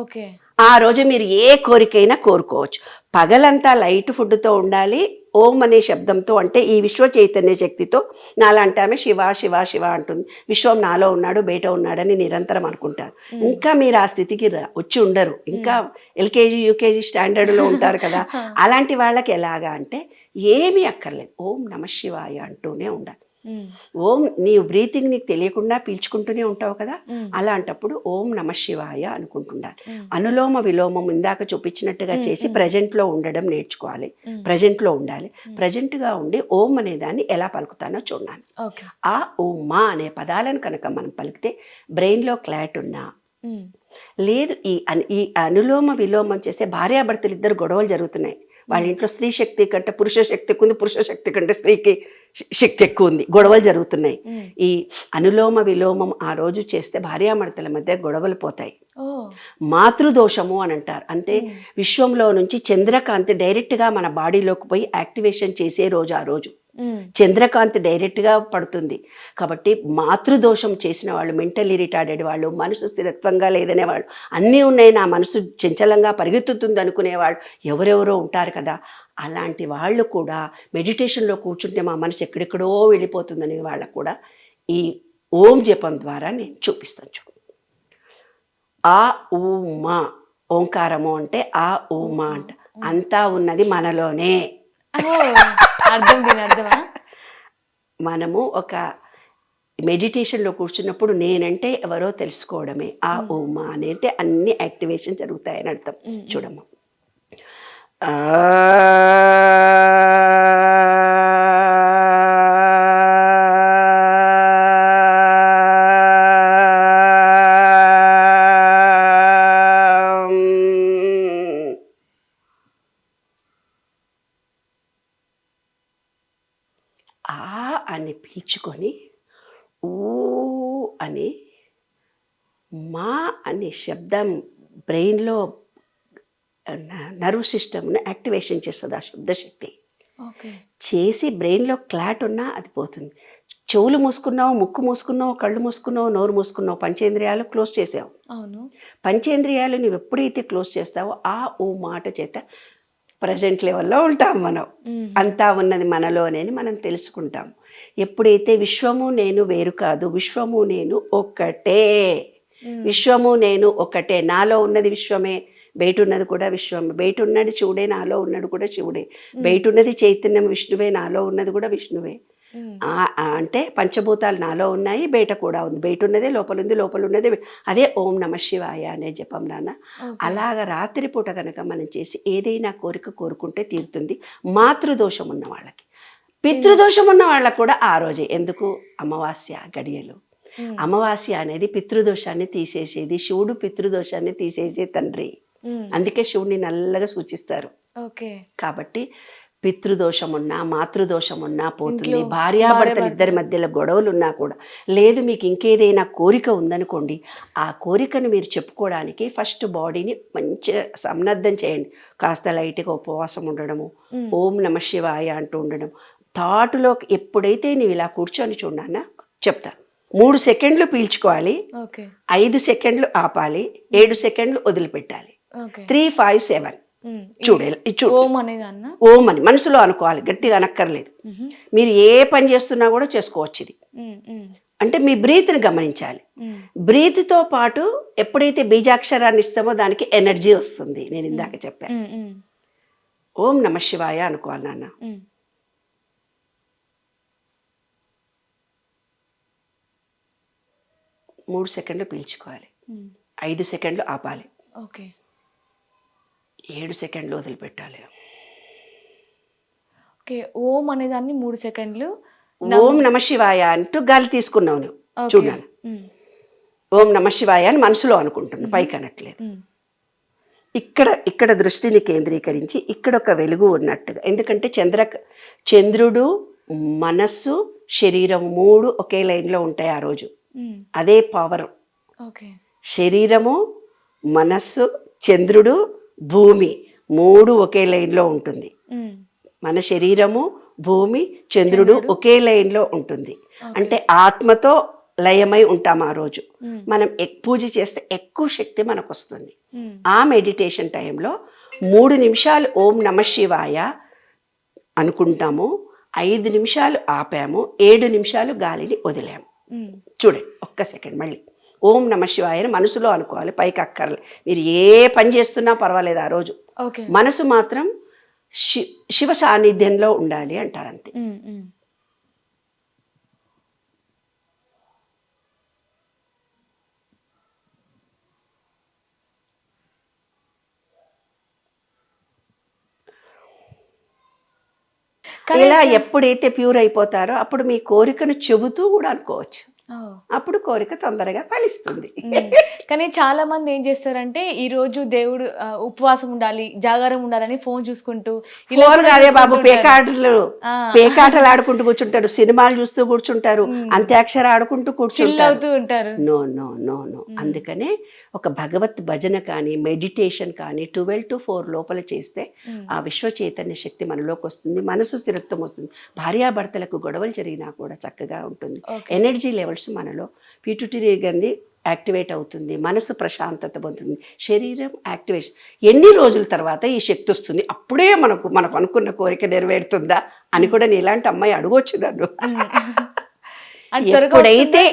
Speaker 2: ఓకే,
Speaker 3: ఆ రోజు మీరు ఏ కోరికైనా కోరుకోవచ్చు. పగలంతా లైట్ ఫుడ్తో ఉండాలి. ఓం అనే శబ్దంతో, అంటే ఈ విశ్వ చైతన్య శక్తితో. నాలాంటి ఆమె శివ శివ శివ అంటుంది. విశ్వం నాలో ఉన్నాడు, బయట ఉన్నాడని నిరంతరం అనుకుంటారు. ఇంకా మీరు ఆ స్థితికి వచ్చి ఉండరు, ఇంకా LKG UKG స్టాండర్డ్లో ఉంటారు కదా. అలాంటి వాళ్ళకి ఎలాగా అంటే ఏమీ అక్కర్లేదు, ఓం నమ శివాయ అంటూనే ఉండాలి. ఓం నీవు బ్రీతింగ్ నీకు తెలియకుండా పీల్చుకుంటూనే ఉంటావు కదా, అలాంటప్పుడు ఓం నమ శివాయ అనుకుంటుండాలి. అనులోమ విలోమం ఇందాక చూపించినట్టుగా చేసి ప్రజెంట్లో ఉండడం నేర్చుకోవాలి. ప్రజెంట్లో ఉండాలి. ప్రజెంట్గా ఉండి ఓం అనే దాన్ని ఎలా పలుకుతానో చూడాలి. ఆ ఓం మా అనే పదాలను కనుక మనం పలికితే బ్రెయిన్లో క్లాట్ ఉన్నా, లేదు ఈ అనులోమ విలోమం చేసే భార్యాభర్తలు ఇద్దరు గొడవలు జరుగుతున్నాయి. వాళ్ళ ఇంట్లో స్త్రీ శక్తి కంటే పురుష శక్తి ఎక్కువ ఉంది, పురుష శక్తి కంటే స్త్రీకి శక్తి ఎక్కువ ఉంది, గొడవలు జరుగుతున్నాయి. ఈ అనులోమ విలోమం ఆ రోజు చేస్తే భార్యాభర్తల మధ్య గొడవలు పోతాయి. మాతృదోషము అని అంటారు. అంటే విశ్వంలో నుంచి చంద్రకాంతి డైరెక్ట్గా మన బాడీలోకి పోయి యాక్టివేషన్ చేసే రోజు ఆ రోజు. చంద్రకాంతి డైరెక్ట్గా పడుతుంది. కాబట్టి మాతృదోషం చేసిన వాళ్ళు, మెంటల్లీ రిటార్డెడ్ వాళ్ళు, మనసు స్థిరత్వంగా లేదనే వాళ్ళు, అన్నీ ఉన్నాయి నా మనసు చంచలంగా పరిగెత్తుతుంది అనుకునేవాళ్ళు ఎవరెవరో ఉంటారు కదా. అలాంటి వాళ్ళు కూడా మెడిటేషన్లో కూర్చుంటే మా మనసు ఎక్కడెక్కడో వెళ్ళిపోతుందని వాళ్ళకు కూడా ఈ ఓం జపం ద్వారా నేను చూపిస్తాను. చూడు, ఆ ఊమా ఓంకారము అంటే ఆ ఊమా అంట, అంతా ఉన్నది మనలోనే. మనము ఒక మెడిటేషన్లో కూర్చున్నప్పుడు నేనంటే ఎవరో తెలుసుకోవడమే. ఆ ఓమా అని అంటే అన్ని యాక్టివేషన్ జరుగుతాయని అర్థం. చూడమ్మా, అని పీల్చుకొని ఊ అని మా అనే శబ్దం బ్రెయిన్లో నర్వ్ సిస్టమ్ను యాక్టివేషన్ చేస్తుంది. ఆ శబ్దశక్తి చేసి బ్రెయిన్లో క్లాట్ ఉన్నా అది పోతుంది. చెవులు మూసుకున్నావు, ముక్కు మూసుకున్నావు, కళ్ళు మూసుకున్నావు, నోరు మూసుకున్నావు, పంచేంద్రియాలు క్లోజ్ చేసావు.
Speaker 2: అవును.
Speaker 3: పంచేంద్రియాలు నువ్వు ఎప్పుడైతే క్లోజ్ చేస్తావో ఆ ఓ మాట చేత ప్రజెంట్ లెవెల్లో ఉంటాం మనం. అంతా ఉన్నది మనలోనే మనం తెలుసుకుంటాం. ఎప్పుడైతే విశ్వము నేను వేరు కాదు, విశ్వము నేను ఒక్కటే, విశ్వము నేను ఒకటే, నాలో ఉన్నది విశ్వమే, బయట ఉన్నది కూడా విశ్వమే, బయట ఉన్నది శివుడే, నాలో ఉన్నది కూడా శివుడే, బయట ఉన్నది చైతన్యం విష్ణువే, నాలో ఉన్నది కూడా విష్ణువే. అంటే పంచభూతాలు నాలో ఉన్నాయి, బయట కూడా ఉంది, బయట ఉన్నదే లోపల ఉంది, లోపల ఉన్నదే అదే ఓం నమ శివాయ అనే జపం నాన్న. అలాగ రాత్రిపూట కనుక మనం చేసి ఏదైనా కోరిక కోరుకుంటే తీరుతుంది. మాతృదోషం ఉన్న వాళ్ళకి, పితృదోషం ఉన్న వాళ్ళకు కూడా ఆ రోజే. ఎందుకు? అమావాస్య గడియలు. అమావాస్య అనేది పితృదోషాన్ని తీసేసేది, శివుడు పితృదోషాన్ని తీసేసే తండ్రి. అందుకే శివుడిని నల్లగా సూచిస్తారు. కాబట్టి పితృదోషం ఉన్నా మాతృదోషం ఉన్నా పోతుంది. భార్యాభర్తలు ఇద్దరి మధ్యలో గొడవలు ఉన్నా కూడా, లేదు మీకు ఇంకేదైనా కోరిక ఉందనుకోండి, ఆ కోరికను మీరు చెప్పుకోవడానికి ఫస్ట్ బాడీని మంచిగా సన్నద్ధం చేయండి. కాస్త లైట్గా ఉపవాసం ఉండడము, ఓం నమ శివాయ అంటూ ఉండడం. థాటులో ఎప్పుడైతే నువ్వు ఇలా కూర్చొని చూడన్నా చెప్తాను, 3 సెకండ్లు పీల్చుకోవాలి, 5 సెకండ్లు ఆపాలి, 7 సెకండ్లు వదిలిపెట్టాలి. 3, 5, 7 చూడాలి. ఓం అని మనసులో అనుకోవాలి, గట్టిగా అనక్కర్లేదు. మీరు ఏ పని చేస్తున్నా కూడా చేసుకోవచ్చు ఇది. అంటే మీ బ్రీత్ని గమనించాలి. బ్రీత్తో పాటు ఎప్పుడైతే బీజాక్షరాన్ని ఇస్తామో దానికి ఎనర్జీ వస్తుంది. నేను ఇందాక చెప్పాను. ఓం నమ శివాయ అనుకోవాలి నాన్న. 3 సెకండ్లు పీల్చుకోవాలి, 5 సెకండ్లు ఆపాలి, 7 సెకండ్లు వదిలిపెట్టాలి.
Speaker 2: ఓం అనేదాన్ని 3 సెకండ్లు
Speaker 3: ఓం నమ శివాయ అంటూ గాలి తీసుకున్నావు నువ్వు చూడాలి. ఓం నమ శివాయ అని మనసులో అనుకుంటున్నావు, పైకి అనట్లేదు. ఇక్కడ దృష్టిని కేంద్రీకరించి ఇక్కడ ఒక వెలుగు ఉన్నట్టుగా. ఎందుకంటే చంద్రుడు, మనస్సు, శరీరం 3 ఒకే లైన్లో ఉంటాయి ఆ రోజు. అదే పవర్. శరీరము, మనస్సు, చంద్రుడు, భూమి 3 ఒకే లైన్లో ఉంటుంది. మన శరీరము, భూమి, చంద్రుడు ఒకే లైన్లో ఉంటుంది. అంటే ఆత్మతో లయమై ఉంటాం ఆ రోజు. మనం పూజ చేస్తే ఎక్కువ శక్తి మనకు వస్తుంది. ఆ మెడిటేషన్ టైంలో 3 నిమిషాలు ఓం నమ శివాయ అనుకుంటాము, 5 నిమిషాలు ఆపాము, 7 నిమిషాలు గాలిని వదిలాము. చూడండి, ఒక్క సెకండ్ మళ్ళీ ఓం నమ శివాయ అని మనసులో అనుకోవాలి, పైకి అక్కర్లేదు. మీరు ఏ పని చేస్తున్నా పర్వాలేదు, ఆ రోజు మనసు మాత్రం శివ సాన్నిధ్యంలో ఉండాలి అంటారు అంతే. ఇలా ఎప్పుడైతే ప్యూర్ అయిపోతారో అప్పుడు మీ కోరికను చెబుతూ కూడా అనుకోవచ్చు. అప్పుడు కోరిక తొందరగా ఫలిస్తుంది.
Speaker 2: కానీ చాలా మంది ఏం చేస్తారంటే ఈ రోజు దేవుడు ఉపవాసం ఉండాలి, జాగారం ఉండాలని ఫోన్ చూసుకుంటూ,
Speaker 3: అదే బాబు పేకాటలు ఆడుకుంటూ కూర్చుంటారు, సినిమాలు చూస్తూ కూర్చుంటారు, అంత్యాక్షర ఆడుకుంటూ
Speaker 2: కూర్చుంటారు.
Speaker 3: No no no no. అందుకనే ఒక భగవత్ భజన కానీ మెడిటేషన్ కానీ 12 to 4 లోపల చేస్తే ఆ విశ్వ చైతన్య శక్తి మనలోకి వస్తుంది, మనసు స్థిరత్వం వస్తుంది. భార్యాభర్తలకు గొడవలు జరిగినా కూడా చక్కగా ఉంటుంది. ఎనర్జీ లెవెల్స్ మనలో పిట్యూటరీ గ్రంథి యాక్టివేట్ అవుతుంది, మనసు ప్రశాంతత పొందుతుంది, శరీరం యాక్టివేషన్. ఎన్ని రోజుల తర్వాత ఈ శక్తి వస్తుంది? అప్పుడే మనకు అనుకున్న కోరిక నెరవేరుతుందా అని కూడా ఇలాంటి అమ్మాయి అడగొచ్చు నన్ను. ఎప్పుడైతే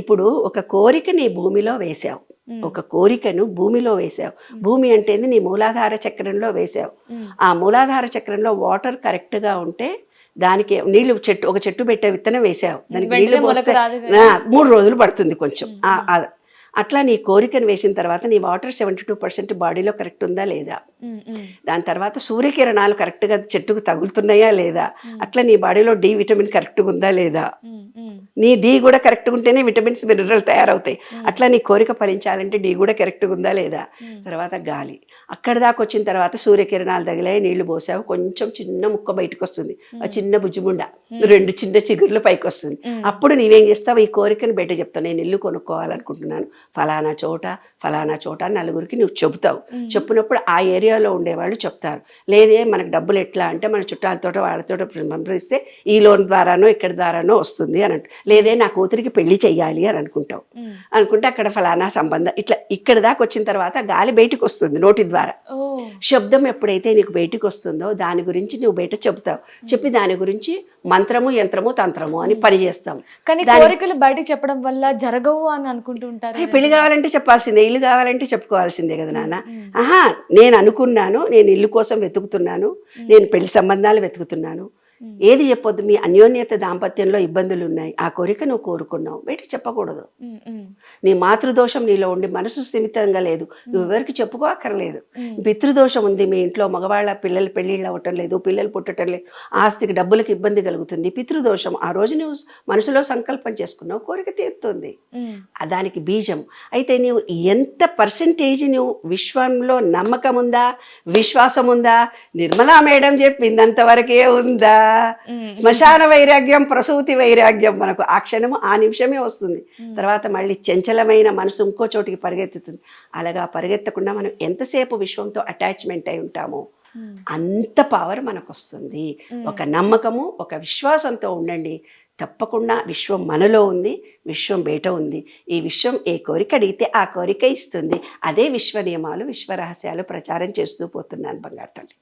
Speaker 3: ఇప్పుడు ఒక కోరిక నీ భూమిలో వేసావు, ఒక కోరికను భూమిలో వేసావు, భూమి అంటే నీ మూలాధార చక్రంలో వేసావు. ఆ మూలాధార చక్రంలో వాటర్ కరెక్ట్గా ఉంటే దానికి నీళ్లు ఒక చెట్టు పెట్టే విత్తనం వేసావు, దానికి నీళ్లు పోస్తే 3 రోజులు పడుతుంది కొంచెం. అట్లా నీ కోరికను వేసిన తర్వాత నీ వాటర్ 72% బాడీలో కరెక్ట్ ఉందా లేదా, దాని తర్వాత సూర్యకిరణాలు కరెక్ట్గా చెట్టుకు తగులుతున్నాయా లేదా, అట్లా నీ బాడీలో డి విటమిన్ కరెక్ట్గా ఉందా లేదా, నీ డి కూడా కరెక్ట్గా ఉంటేనే విటమిన్స్ మినరల్ తయారవుతాయి. అట్లా నీ కోరిక ఫలించాలంటే డి కూడా కరెక్ట్గా ఉందా లేదా. తర్వాత గాలి, అక్కడ దాకా వచ్చిన తర్వాత సూర్యకిరణాలు తగిలాయి, నీళ్లు పోసావు, కొంచెం చిన్న ముక్క బయటకు వస్తుంది, ఆ చిన్న బుజ్జిముండ 2 చిన్న చిగుర్లు పైకి వస్తుంది. అప్పుడు నీవేం చేస్తావు, ఈ కోరికను బయట చెప్తావు, నేను ఇల్లు కొనుక్కోవాలనుకుంటున్నాను ఫలానా చోట అని నలుగురికి నువ్వు చెబుతావు. చెప్పినప్పుడు ఆ ఏరియాలో ఉండేవాళ్ళు చెప్తారు. లేదే మనకు డబ్బులు ఎట్లా అంటే మన చుట్టాలతో వాళ్ళతో సంప్రదిస్తే ఈ లోన్ ద్వారానో ఇక్కడ ద్వారానో వస్తుంది అని అంట. లేదే నా కూతురికి పెళ్లి చెయ్యాలి అని అనుకుంటావు. అనుకుంటే అక్కడ ఫలానా సంబంధం ఇట్లా ఇక్కడ దాకా వచ్చిన తర్వాత గాలి బయటకు వస్తుంది నోటి ద్వారా. శబ్దం ఎప్పుడైతే నీకు బయటకు వస్తుందో దాని గురించి నువ్వు బయట చెబుతావు. చెప్పి దాని గురించి మంత్రము యంత్రము తంత్రము అని పని చేస్తాం.
Speaker 2: కానీ కోరికలు బయటకు చెప్పడం వల్ల జరగవు అని అనుకుంటూ ఉంటారు.
Speaker 3: పెళ్లి కావాలంటే చెప్పాల్సిందే, ఇల్లు కావాలంటే చెప్పుకోవాల్సిందే కదా నాన్న. ఆహా, నేను అనుకున్నాను, నేను ఇల్లు కోసం వెతుకుతున్నాను, నేను పెళ్లి సంబంధాలు వెతుకుతున్నాను, ఏది చెప్పొద్దు, మీ అన్యోన్యత దాంపత్యంలో ఇబ్బందులు ఉన్నాయి, ఆ కోరిక నువ్వు కోరుకున్నావు, బయటకు చెప్పకూడదు. నీ మాతృదోషం నీలో ఉండి మనసు స్థిమితంగా లేదు, నువ్వు ఎవరికి చెప్పుకోక్కర్లేదు. పితృదోషం ఉంది మీ ఇంట్లో, మగవాళ్ళ పిల్లలు పెళ్ళిళ్ళు అవ్వటం లేదు, పిల్లలు పుట్టడం లేదు, ఆస్తికి డబ్బులకి ఇబ్బంది కలుగుతుంది, పితృదోషం. ఆ రోజు నువ్వు మనసులో సంకల్పం చేసుకున్నావు, కోరిక తీరుతుంది, దానికి బీజం. అయితే నువ్వు ఎంత పర్సెంటేజ్ నువ్వు విశ్వంలో నమ్మకం ఉందా, విశ్వాసం ఉందా, నిర్మలా మేడం చెప్పిందంత వరకే ఉందా, శ్మశాన వైరాగ్యం ప్రసూతి వైరాగ్యం మనకు ఆ క్షణము ఆ నిమిషమే వస్తుంది. తర్వాత మళ్ళీ చంచలమైన మనసు ఇంకో చోటికి పరిగెత్తుతుంది. అలాగా పరిగెత్తకుండా మనం ఎంతసేపు విశ్వంతో అటాచ్మెంట్ అయి ఉంటామో అంత పవర్ మనకు వస్తుంది. ఒక నమ్మకము ఒక విశ్వాసంతో ఉండండి, తప్పకుండా విశ్వం మనలో ఉంది, విశ్వం బయట ఉంది. ఈ విశ్వం ఏ కోరిక అడిగితే ఆ కోరిక ఇస్తుంది. అదే విశ్వ నియమాలు, విశ్వ రహస్యాలు ప్రచారం చేస్తూ పోతున్నాను బంగారు తల్లి.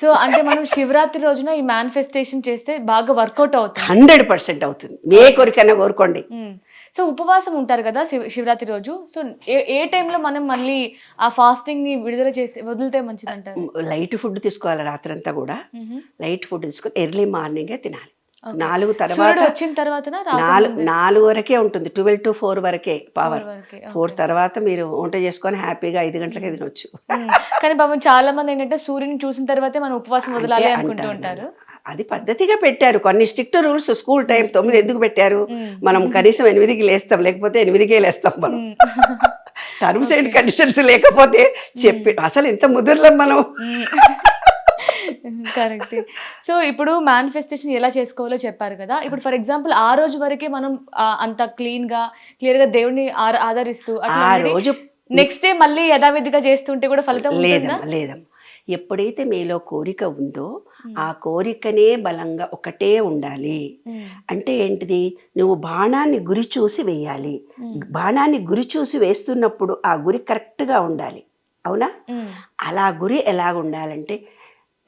Speaker 2: సో అంటే మనం శివరాత్రి రోజున ఈ మేనిఫెస్టేషన్ చేస్తే బాగా వర్కౌట్ అవుతుంది,
Speaker 3: 100% అవుతుంది. ఏ కోరికైనా కోరుకోండి.
Speaker 2: సో ఉపవాసం ఉంటారు కదా శివరాత్రి రోజు, సో ఏ టైంలో మనం మళ్ళీ ఆ ఫాస్టింగ్ ని విడుదల చేసి వదిలితే మంచిది అంటారు?
Speaker 3: లైట్ ఫుడ్ తీసుకోవాలి, రాత్రంతా కూడా లైట్ ఫుడ్ తీసుకొని ఎర్లీ మార్నింగే తినాలి. 4 తర్వాత
Speaker 2: వచ్చిన తర్వాత
Speaker 3: 4 వరకే ఉంటుంది, 12 to 4 వరకే పవర్. 4 తర్వాత మీరు వంట చేసుకొని హ్యాపీగా 5 గంటలకే తినొచ్చు.
Speaker 2: కానీ పాపం చాలా మంది ఏంటంటే సూర్యుని చూసిన తర్వాతే మనం ఉపవాసం వదలాలి అనుకుంటూ ఉంటారు.
Speaker 3: అది పద్ధతిగా పెట్టారు, కొన్ని స్ట్రిక్ట్ రూల్స్. స్కూల్ టైం 9 ఎందుకు పెట్టారు, మనం కనీసం 8కి లేస్తాం, లేకపోతే 8కే లేస్తాం మనం. టర్మ్స్ అండ్ కండిషన్స్ లేకపోతే చెప్పి అసలు ఎంత ముదుర్లం మనం.
Speaker 2: కరెక్ట్. సో ఇప్పుడు మేనిఫెస్టేషన్ ఎలా చేసుకోవాలో చెప్పారు కదా. ఇప్పుడు ఫర్ ఎగ్జాంపుల్ ఆ రోజు వరకే మనం అంత క్లియర్ గా దేవుడిని ఆదరిస్తూ అట్లా రోజు నెక్స్ట్ డే మళ్ళీ యథావిధిగా చేస్తుంటే కూడా ఫలితం
Speaker 3: లేదమ్మా. ఎప్పుడైతే మీలో కోరిక ఉందో ఆ కోరికనే బలంగా ఒకటే ఉండాలి. అంటే ఏంటిది, నువ్వు బాణాన్ని గురి చూసి వేయాలి. బాణాన్ని గురి చూసి వేస్తున్నప్పుడు ఆ గురి కరెక్ట్గా ఉండాలి, అవునా? అలా గురి ఎలాగ ఉండాలంటే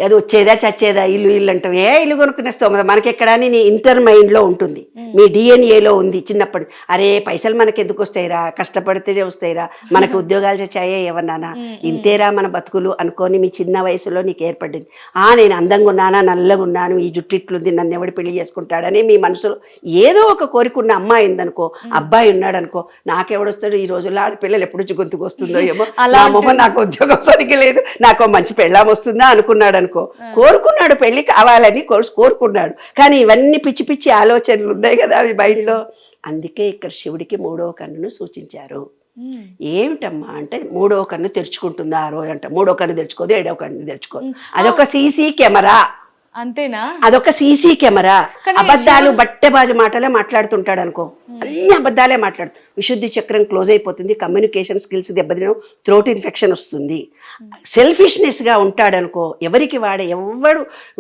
Speaker 3: అది వచ్చేదా చచ్చేదా, ఇల్లు అంటావు, ఏ ఇల్లు కొనుక్కునేస్తావు మనకెక్కడా నీ ఇంటర్ మైండ్లో ఉంటుంది, మీ డిఎన్ఏలో ఉంది చిన్నప్పటి. అరే పైసలు మనకి ఎందుకు వస్తాయిరా, కష్టపడితేనే వస్తాయిరా, మనకు ఉద్యోగాలు చచ్చాయే ఎవరినానా, ఇంతేరా మన బతుకులు అనుకొని మీ చిన్న వయసులో నీకు ఏర్పడింది. నేను అందంగా ఉన్నానా, నల్లగా ఉన్నాను, ఈ జుట్టు ఇట్లుంది, నన్ను ఎవడు పెళ్లి చేసుకుంటాడని మీ మనసులో ఏదో ఒక కోరికున్న అమ్మాయి ఉందనుకో, అబ్బాయి ఉన్నాడనుకో, నాకెవడొస్తాడు ఈ రోజుల్లో, ఆడపిల్లలు ఎప్పుడు గొంతుకు వస్తుందో ఏమో, నా మొహం నాకు ఉద్యోగం సరిగ్గా లేదు, నాకు మంచి పెళ్ళాం వస్తుందా అనుకున్నాడు, కోరుకున్నాడు, పెళ్లి కావాలని కోరుకున్నాడు. కానీ ఇవన్నీ పిచ్చి పిచ్చి ఆలోచనలు ఉన్నాయి కదా అవి మైండ్లో. అందుకే ఇక్కడ శివుడికి 3వ కన్నును సూచించారు. ఏమిటమ్మా అంటే 3వ కన్ను తెరుచుకుంటుందా ఆ రోజు అంట. 3వ కన్ను తెరుచుకోదు, 7వ కన్ను తెరుచుకోదు. అదొక సీసీ కెమెరా,
Speaker 2: అంతేనా?
Speaker 3: అదొక సీసీ కెమెరా. అబద్ధాలు బట్టెబాజు మాటలే మాట్లాడుతుంటాడు అనుకో, అన్ని అబద్ధాలే మాట్లాడు. విశుద్ధి చక్రం క్లోజ్ అయిపోతుంది, కమ్యూనికేషన్ స్కిల్స్ దెబ్బతిన, థ్రోట్ ఇన్ఫెక్షన్ వస్తుంది. సెల్ఫిష్నెస్గా ఉంటాడనుకో, ఎవరికి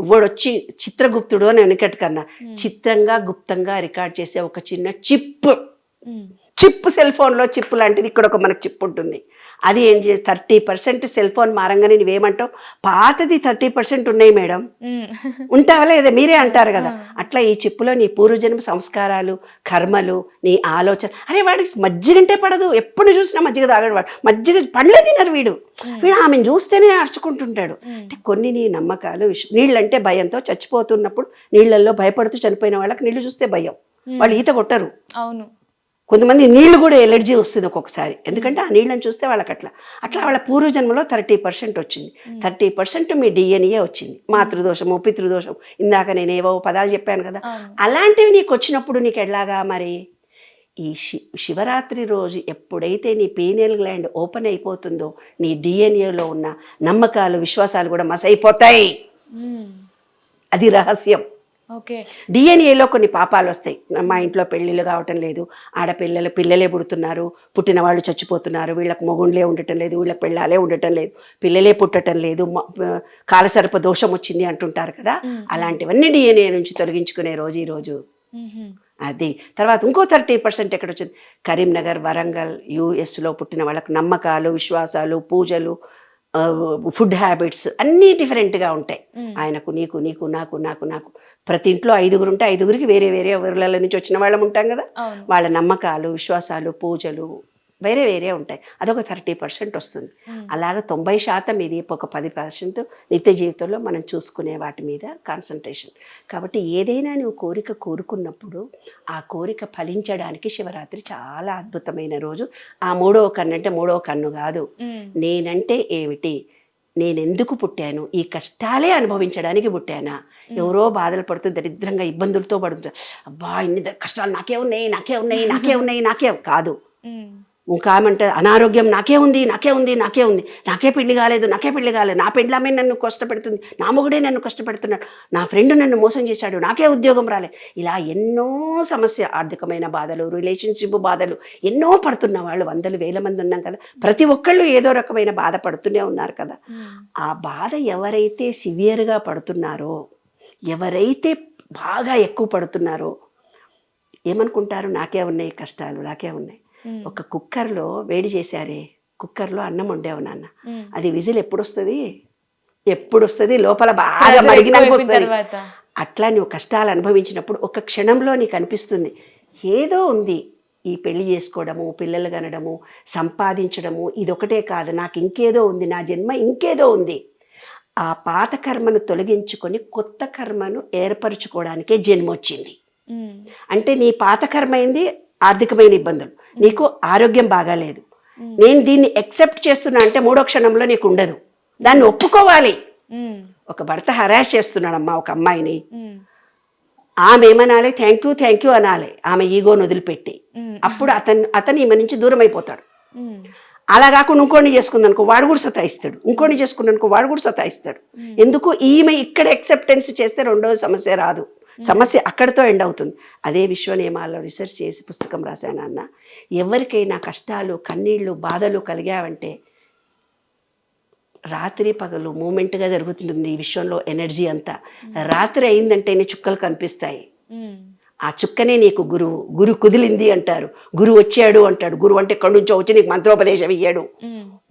Speaker 3: ఎవడొచ్చి చిత్రగుప్తుడు అని వెనకటి కన్నా చిత్రంగా గుప్తంగా రికార్డ్ చేసే ఒక చిన్న చిప్ సెల్ ఫోన్లో చిప్ లాంటిది ఇక్కడ ఒక మనకు చిప్ ఉంటుంది. అది ఏం చేసి 30% సెల్ ఫోన్ మారంగానే నువ్వేమంటావు, పాతది 30% ఉన్నాయి మేడం, ఉంటావా లేదా మీరే అంటారు కదా. అట్లా ఈ చిప్పులో నీ పూర్వజన్మ సంస్కారాలు, కర్మలు, నీ ఆలోచన. అరే వాడికి మజ్జిగంటే పడదు, ఎప్పుడు చూసినా మజ్జిగ తాగడు, వాడు మజ్జిగ పండ్లే తినరు, వీడు ఆమెను చూస్తేనే అరుచుకుంటుంటాడు. అంటే కొన్ని నీ నమ్మకాలు. నీళ్ళంటే భయంతో చచ్చిపోతున్నప్పుడు నీళ్ళల్లో భయపడుతూ చనిపోయిన వాళ్ళకి నీళ్ళు చూస్తే భయం, వాళ్ళు ఈత కొట్టరు.
Speaker 2: అవును,
Speaker 3: కొంతమంది నీళ్లు కూడా ఎలర్జీ వస్తుంది ఒక్కొక్కసారి, ఎందుకంటే ఆ నీళ్ళని చూస్తే వాళ్ళకి అట్లా వాళ్ళ పూర్వజన్మలో 30% వచ్చింది. 30% మీ డిఎన్ఏ వచ్చింది. మాతృదోషము, పితృదోషం, ఇందాక నేను ఏవో పదాలు చెప్పాను కదా, అలాంటివి నీకు వచ్చినప్పుడు నీకు ఎలాగా మరి ఈ శివరాత్రి రోజు ఎప్పుడైతే నీ పీనియల్ గ్లాండ్ ఓపెన్ అయిపోతుందో నీ డిఎన్ఏలో ఉన్న నమ్మకాలు, విశ్వాసాలు కూడా మసైపోతాయి. అది రహస్యం.
Speaker 2: ఓకే.
Speaker 3: డిఎన్ఏలో కొన్ని పాపాలు వస్తాయి. మా ఇంట్లో పెళ్ళిళ్ళు కావటం లేదు, పిల్లలే పుడుతున్నారు, పుట్టిన వాళ్ళు చచ్చిపోతున్నారు, వీళ్ళకి మొగుండ్లే ఉండటం లేదు, వీళ్ళకి పెళ్ళాలే ఉండటం లేదు, పిల్లలే పుట్టడం లేదు, కాలసర్ప దోషం వచ్చింది అంటుంటారు కదా, అలాంటివన్నీ డిఎన్ఏ నుంచి తొలగించుకునే రోజు ఈ రోజు. అది తర్వాత ఇంకో 30% ఎక్కడ వచ్చింది, కరీంనగర్, వరంగల్, యుఎస్లో పుట్టిన వాళ్ళకి నమ్మకాలు, విశ్వాసాలు, పూజలు, ఫుడ్ హ్యాబిట్స్ అన్నీ డిఫరెంట్గా ఉంటాయి. ఆయనకు, నీకు, నీకు, నాకు, నాకు, నాకు ప్రతి ఇంట్లో 5 ఉంటే 5 వేరే వేరే ఊర్ల నుంచి వచ్చిన వాళ్ళం ఉంటాం కదా, వాళ్ళ నమ్మకాలు, విశ్వాసాలు, పూజలు వేరే వేరే ఉంటాయి. అదొక 30% వస్తుంది. అలాగే 90% ఇది ఒక 10% నిత్య జీవితంలో మనం చూసుకునే వాటి మీద కాన్సన్ట్రేషన్. కాబట్టి ఏదైనా నువ్వు కోరిక కోరుకున్నప్పుడు ఆ కోరిక ఫలించడానికి శివరాత్రి చాలా అద్భుతమైన రోజు. ఆ 3వ కన్ను అంటే 3వ కన్ను కాదు, నేనంటే ఏమిటి, నేనెందుకు పుట్టాను, ఈ కష్టాలే అనుభవించడానికి పుట్టానా, ఎవరో బాధలు పడుతూ దరిద్రంగా ఇబ్బందులతో పడుతుంటారు, అబ్బా ఇన్ని కష్టాలు నాకే ఉన్నాయి కాదు. ఇంకా ఏమంటే అనారోగ్యం నాకే ఉంది, నాకే పెళ్లి కాలేదు, నా పెళ్ళామే నన్ను కష్టపెడుతుంది, నా మొగుడే నన్ను కష్టపెడుతున్నాడు, నా ఫ్రెండ్ నన్ను మోసం చేశాడు, నాకే ఉద్యోగం రాలేదు, ఇలా ఎన్నో సమస్య, ఆర్థికమైన బాధలు, రిలేషన్షిప్ బాధలు ఎన్నో పడుతున్న వాళ్ళు 100,000 మంది ఉన్నాం కదా. ప్రతి ఒక్కళ్ళు ఏదో రకమైన బాధ పడుతూనే ఉన్నారు కదా. ఆ బాధ ఎవరైతే సివియర్గా పడుతున్నారో, ఎవరైతే బాగా ఎక్కువ పడుతున్నారో ఏమనుకుంటారు, నాకే ఉన్నాయి కష్టాలు, నాకే ఉన్నాయి. ఒక కుక్కర్లో వేడి చేశారే, కుక్కర్లో అన్నం వండావు నాన్న, అది విజిల్ ఎప్పుడు వస్తుంది, లోపల బాగా మరిగినాక వస్తుంది. అట్లా నువ్వు కష్టాలు అనుభవించినప్పుడు ఒక క్షణంలో నీకు అనిపిస్తుంది ఏదో ఉంది, ఈ పెళ్లి చేసుకోవడము, పిల్లలు కనడము, సంపాదించడము ఇదొకటే కాదు, నాకు ఇంకేదో ఉంది, నా జన్మ ఇంకేదో ఉంది. ఆ పాత కర్మను తొలగించుకొని కొత్త కర్మను ఏర్పరచుకోవడానికే జన్మ వచ్చింది. అంటే నీ పాత కర్మ అయింది ఆర్థికమైన ఇబ్బందులు, నీకు ఆరోగ్యం బాగాలేదు, నేను దీన్ని యాక్సెప్ట్ చేస్తున్నా అంటే 3వ క్షణంలో నీకు ఉండదు, దాన్ని ఒప్పుకోవాలి. ఒక భర్త హరాస్ చేస్తున్నాడమ్మా ఒక అమ్మాయిని, ఆమె ఏమనాలి, థ్యాంక్ యూ అనాలి, ఆమె ఈగోను వదిలిపెట్టి. అప్పుడు అతను ఈమె నుంచి దూరం అయిపోతాడు. అలా కాకుండా ఇంకోని చేసుకుందనుకో వాడు కూడా సతాయిస్తాడు, ఇంకోని చేసుకున్నానుకో వాడు కూడా సతాయిస్తాడు. ఎందుకు, ఈమె ఇక్కడ యాక్సెప్టెన్స్ చేస్తే 2వ సమస్య రాదు, సమస్య అక్కడితో ఎండ్ అవుతుంది. అదే విశ్వ నియమాల్లో రీసెర్చ్ చేసి పుస్తకం రాశాను అన్న, ఎవరికైనా కష్టాలు, కన్నీళ్ళు, బాధలు కలిగావంటే రాత్రి పగలు మూమెంట్గా జరుగుతుంది ఈ విశ్వంలో ఎనర్జీ అంతా. రాత్రి అయిందంటేనే చుక్కలు కనిపిస్తాయి, ఆ చుక్కనే నీకు గురు కుదిలింది అంటారు, గురు వచ్చాడు అంటాడు. గురువు అంటే ఎక్కడి నుంచో వచ్చి నీకు మంత్రోపదేశం ఇయ్యాడు.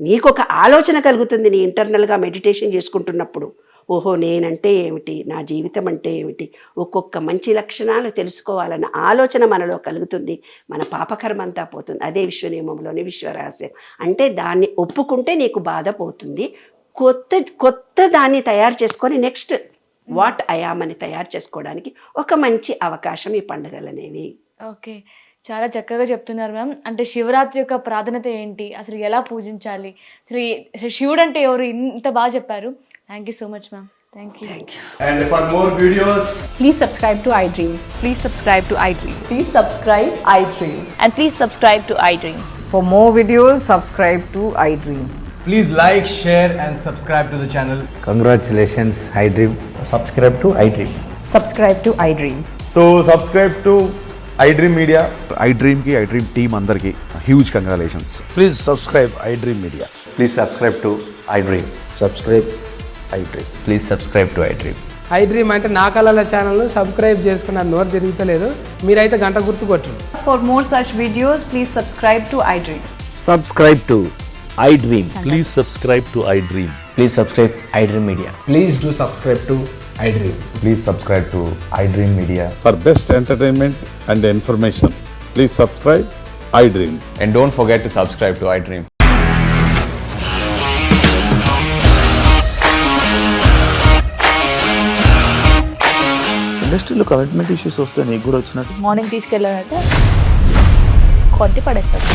Speaker 3: నీకు ఒక ఆలోచన కలుగుతుంది నీ ఇంటర్నల్గా మెడిటేషన్ చేసుకుంటున్నప్పుడు, ఓహో నేనంటే ఏమిటి, నా జీవితం అంటే ఏమిటి, ఒక్కొక్క మంచి లక్షణాలు తెలుసుకోవాలన్న ఆలోచన మనలో కలుగుతుంది, మన పాపకర్మ అంతా పోతుంది. అదే విశ్వనియమంలోని విశ్వరహస్యం. అంటే దాన్ని ఒప్పుకుంటే నీకు బాధ పోతుంది, కొత్త దాన్ని తయారు చేసుకొని నెక్స్ట్ వాట్ ఐయామ్ అని తయారు చేసుకోవడానికి ఒక మంచి అవకాశం ఈ పండుగలు అనేవి.
Speaker 2: ఓకే, చాలా చక్కగా చెప్తున్నారు మ్యామ్. అంటే శివరాత్రి యొక్క ప్రాధాన్యత ఏంటి, అసలు ఎలా పూజించాలి, అసలు శివుడు అంటే ఎవరు, ఇంత బాగా చెప్పారు. Thank you so much, ma'am. Thank you.
Speaker 4: And for more videos,
Speaker 5: please subscribe to iDream.
Speaker 6: Please subscribe to iDream.
Speaker 5: Please subscribe iDream.
Speaker 6: And please subscribe to iDream.
Speaker 5: For more videos, subscribe to iDream.
Speaker 4: please like, share and subscribe to the channel.
Speaker 7: Congratulations, iDream.
Speaker 8: Subscribe to iDream.
Speaker 5: Subscribe to iDream.
Speaker 4: So subscribe to iDream Media.
Speaker 9: iDream ki iDream team andarki huge congratulations.
Speaker 8: Please subscribe iDream Media.
Speaker 7: Please subscribe to iDream.
Speaker 8: Subscribe iDream.
Speaker 7: Please subscribe to iDream.
Speaker 10: iDream అంటే నా కళల ఛానల్ను subscribe చేసుకున్న నోరు తిరుగుతలేదు, మీరైతే గంట గుర్తు కొట్టండి.
Speaker 6: For more such videos, please subscribe to iDream.
Speaker 8: Subscribe to iDream.
Speaker 11: Please subscribe to iDream.
Speaker 8: Please subscribe iDream Media.
Speaker 10: Please do subscribe to iDream.
Speaker 7: Please subscribe to iDream Media.
Speaker 11: For best entertainment and information, please subscribe iDream.
Speaker 7: And don't forget to subscribe to iDream.
Speaker 8: ఇండస్ట్రీలో commitment issues వస్తే నీకు కూడా వచ్చినట్టు
Speaker 6: morning తీసుకెళ్ళాలంటే కొద్ది పడేశారు.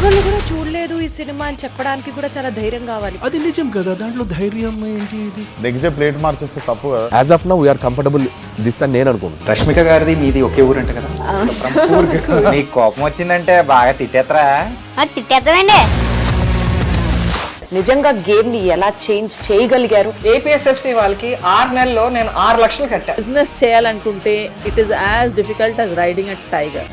Speaker 5: ఒక్కళ్ళు కూడా చూడలేదు ఈ సినిమా అని చెప్పడానికి కూడా చాలా ధైర్యం కావాలి.
Speaker 8: అది నిజం కదా, దాంట్లో ధైర్యం ఏంటి?
Speaker 11: నెక్స్ట్ డే ప్లేట్ మార్చేస్తే తప్పు కదా.
Speaker 8: As of now we are comfortable this అని నేను అనుకుంటున్నాను.
Speaker 7: రష్మిక గారిది మీది ఒకే ఊరంట కదా. నీకు కోపం వచ్చిందంటే బాగా తిట్టేత్తరా?
Speaker 6: తిట్టేద్దామండి.
Speaker 5: నిజంగా గేమ్ ని ఎలా చేంజ్ చేయగలిగారు?
Speaker 10: ఏపీఎస్ఎఫ్సి వాళ్ళకి 6 నెలల్లో నేను 6 లక్షలు కట్టా.
Speaker 6: బిజినెస్ చేయాలనుకుంటే it is as difficult as riding a tiger.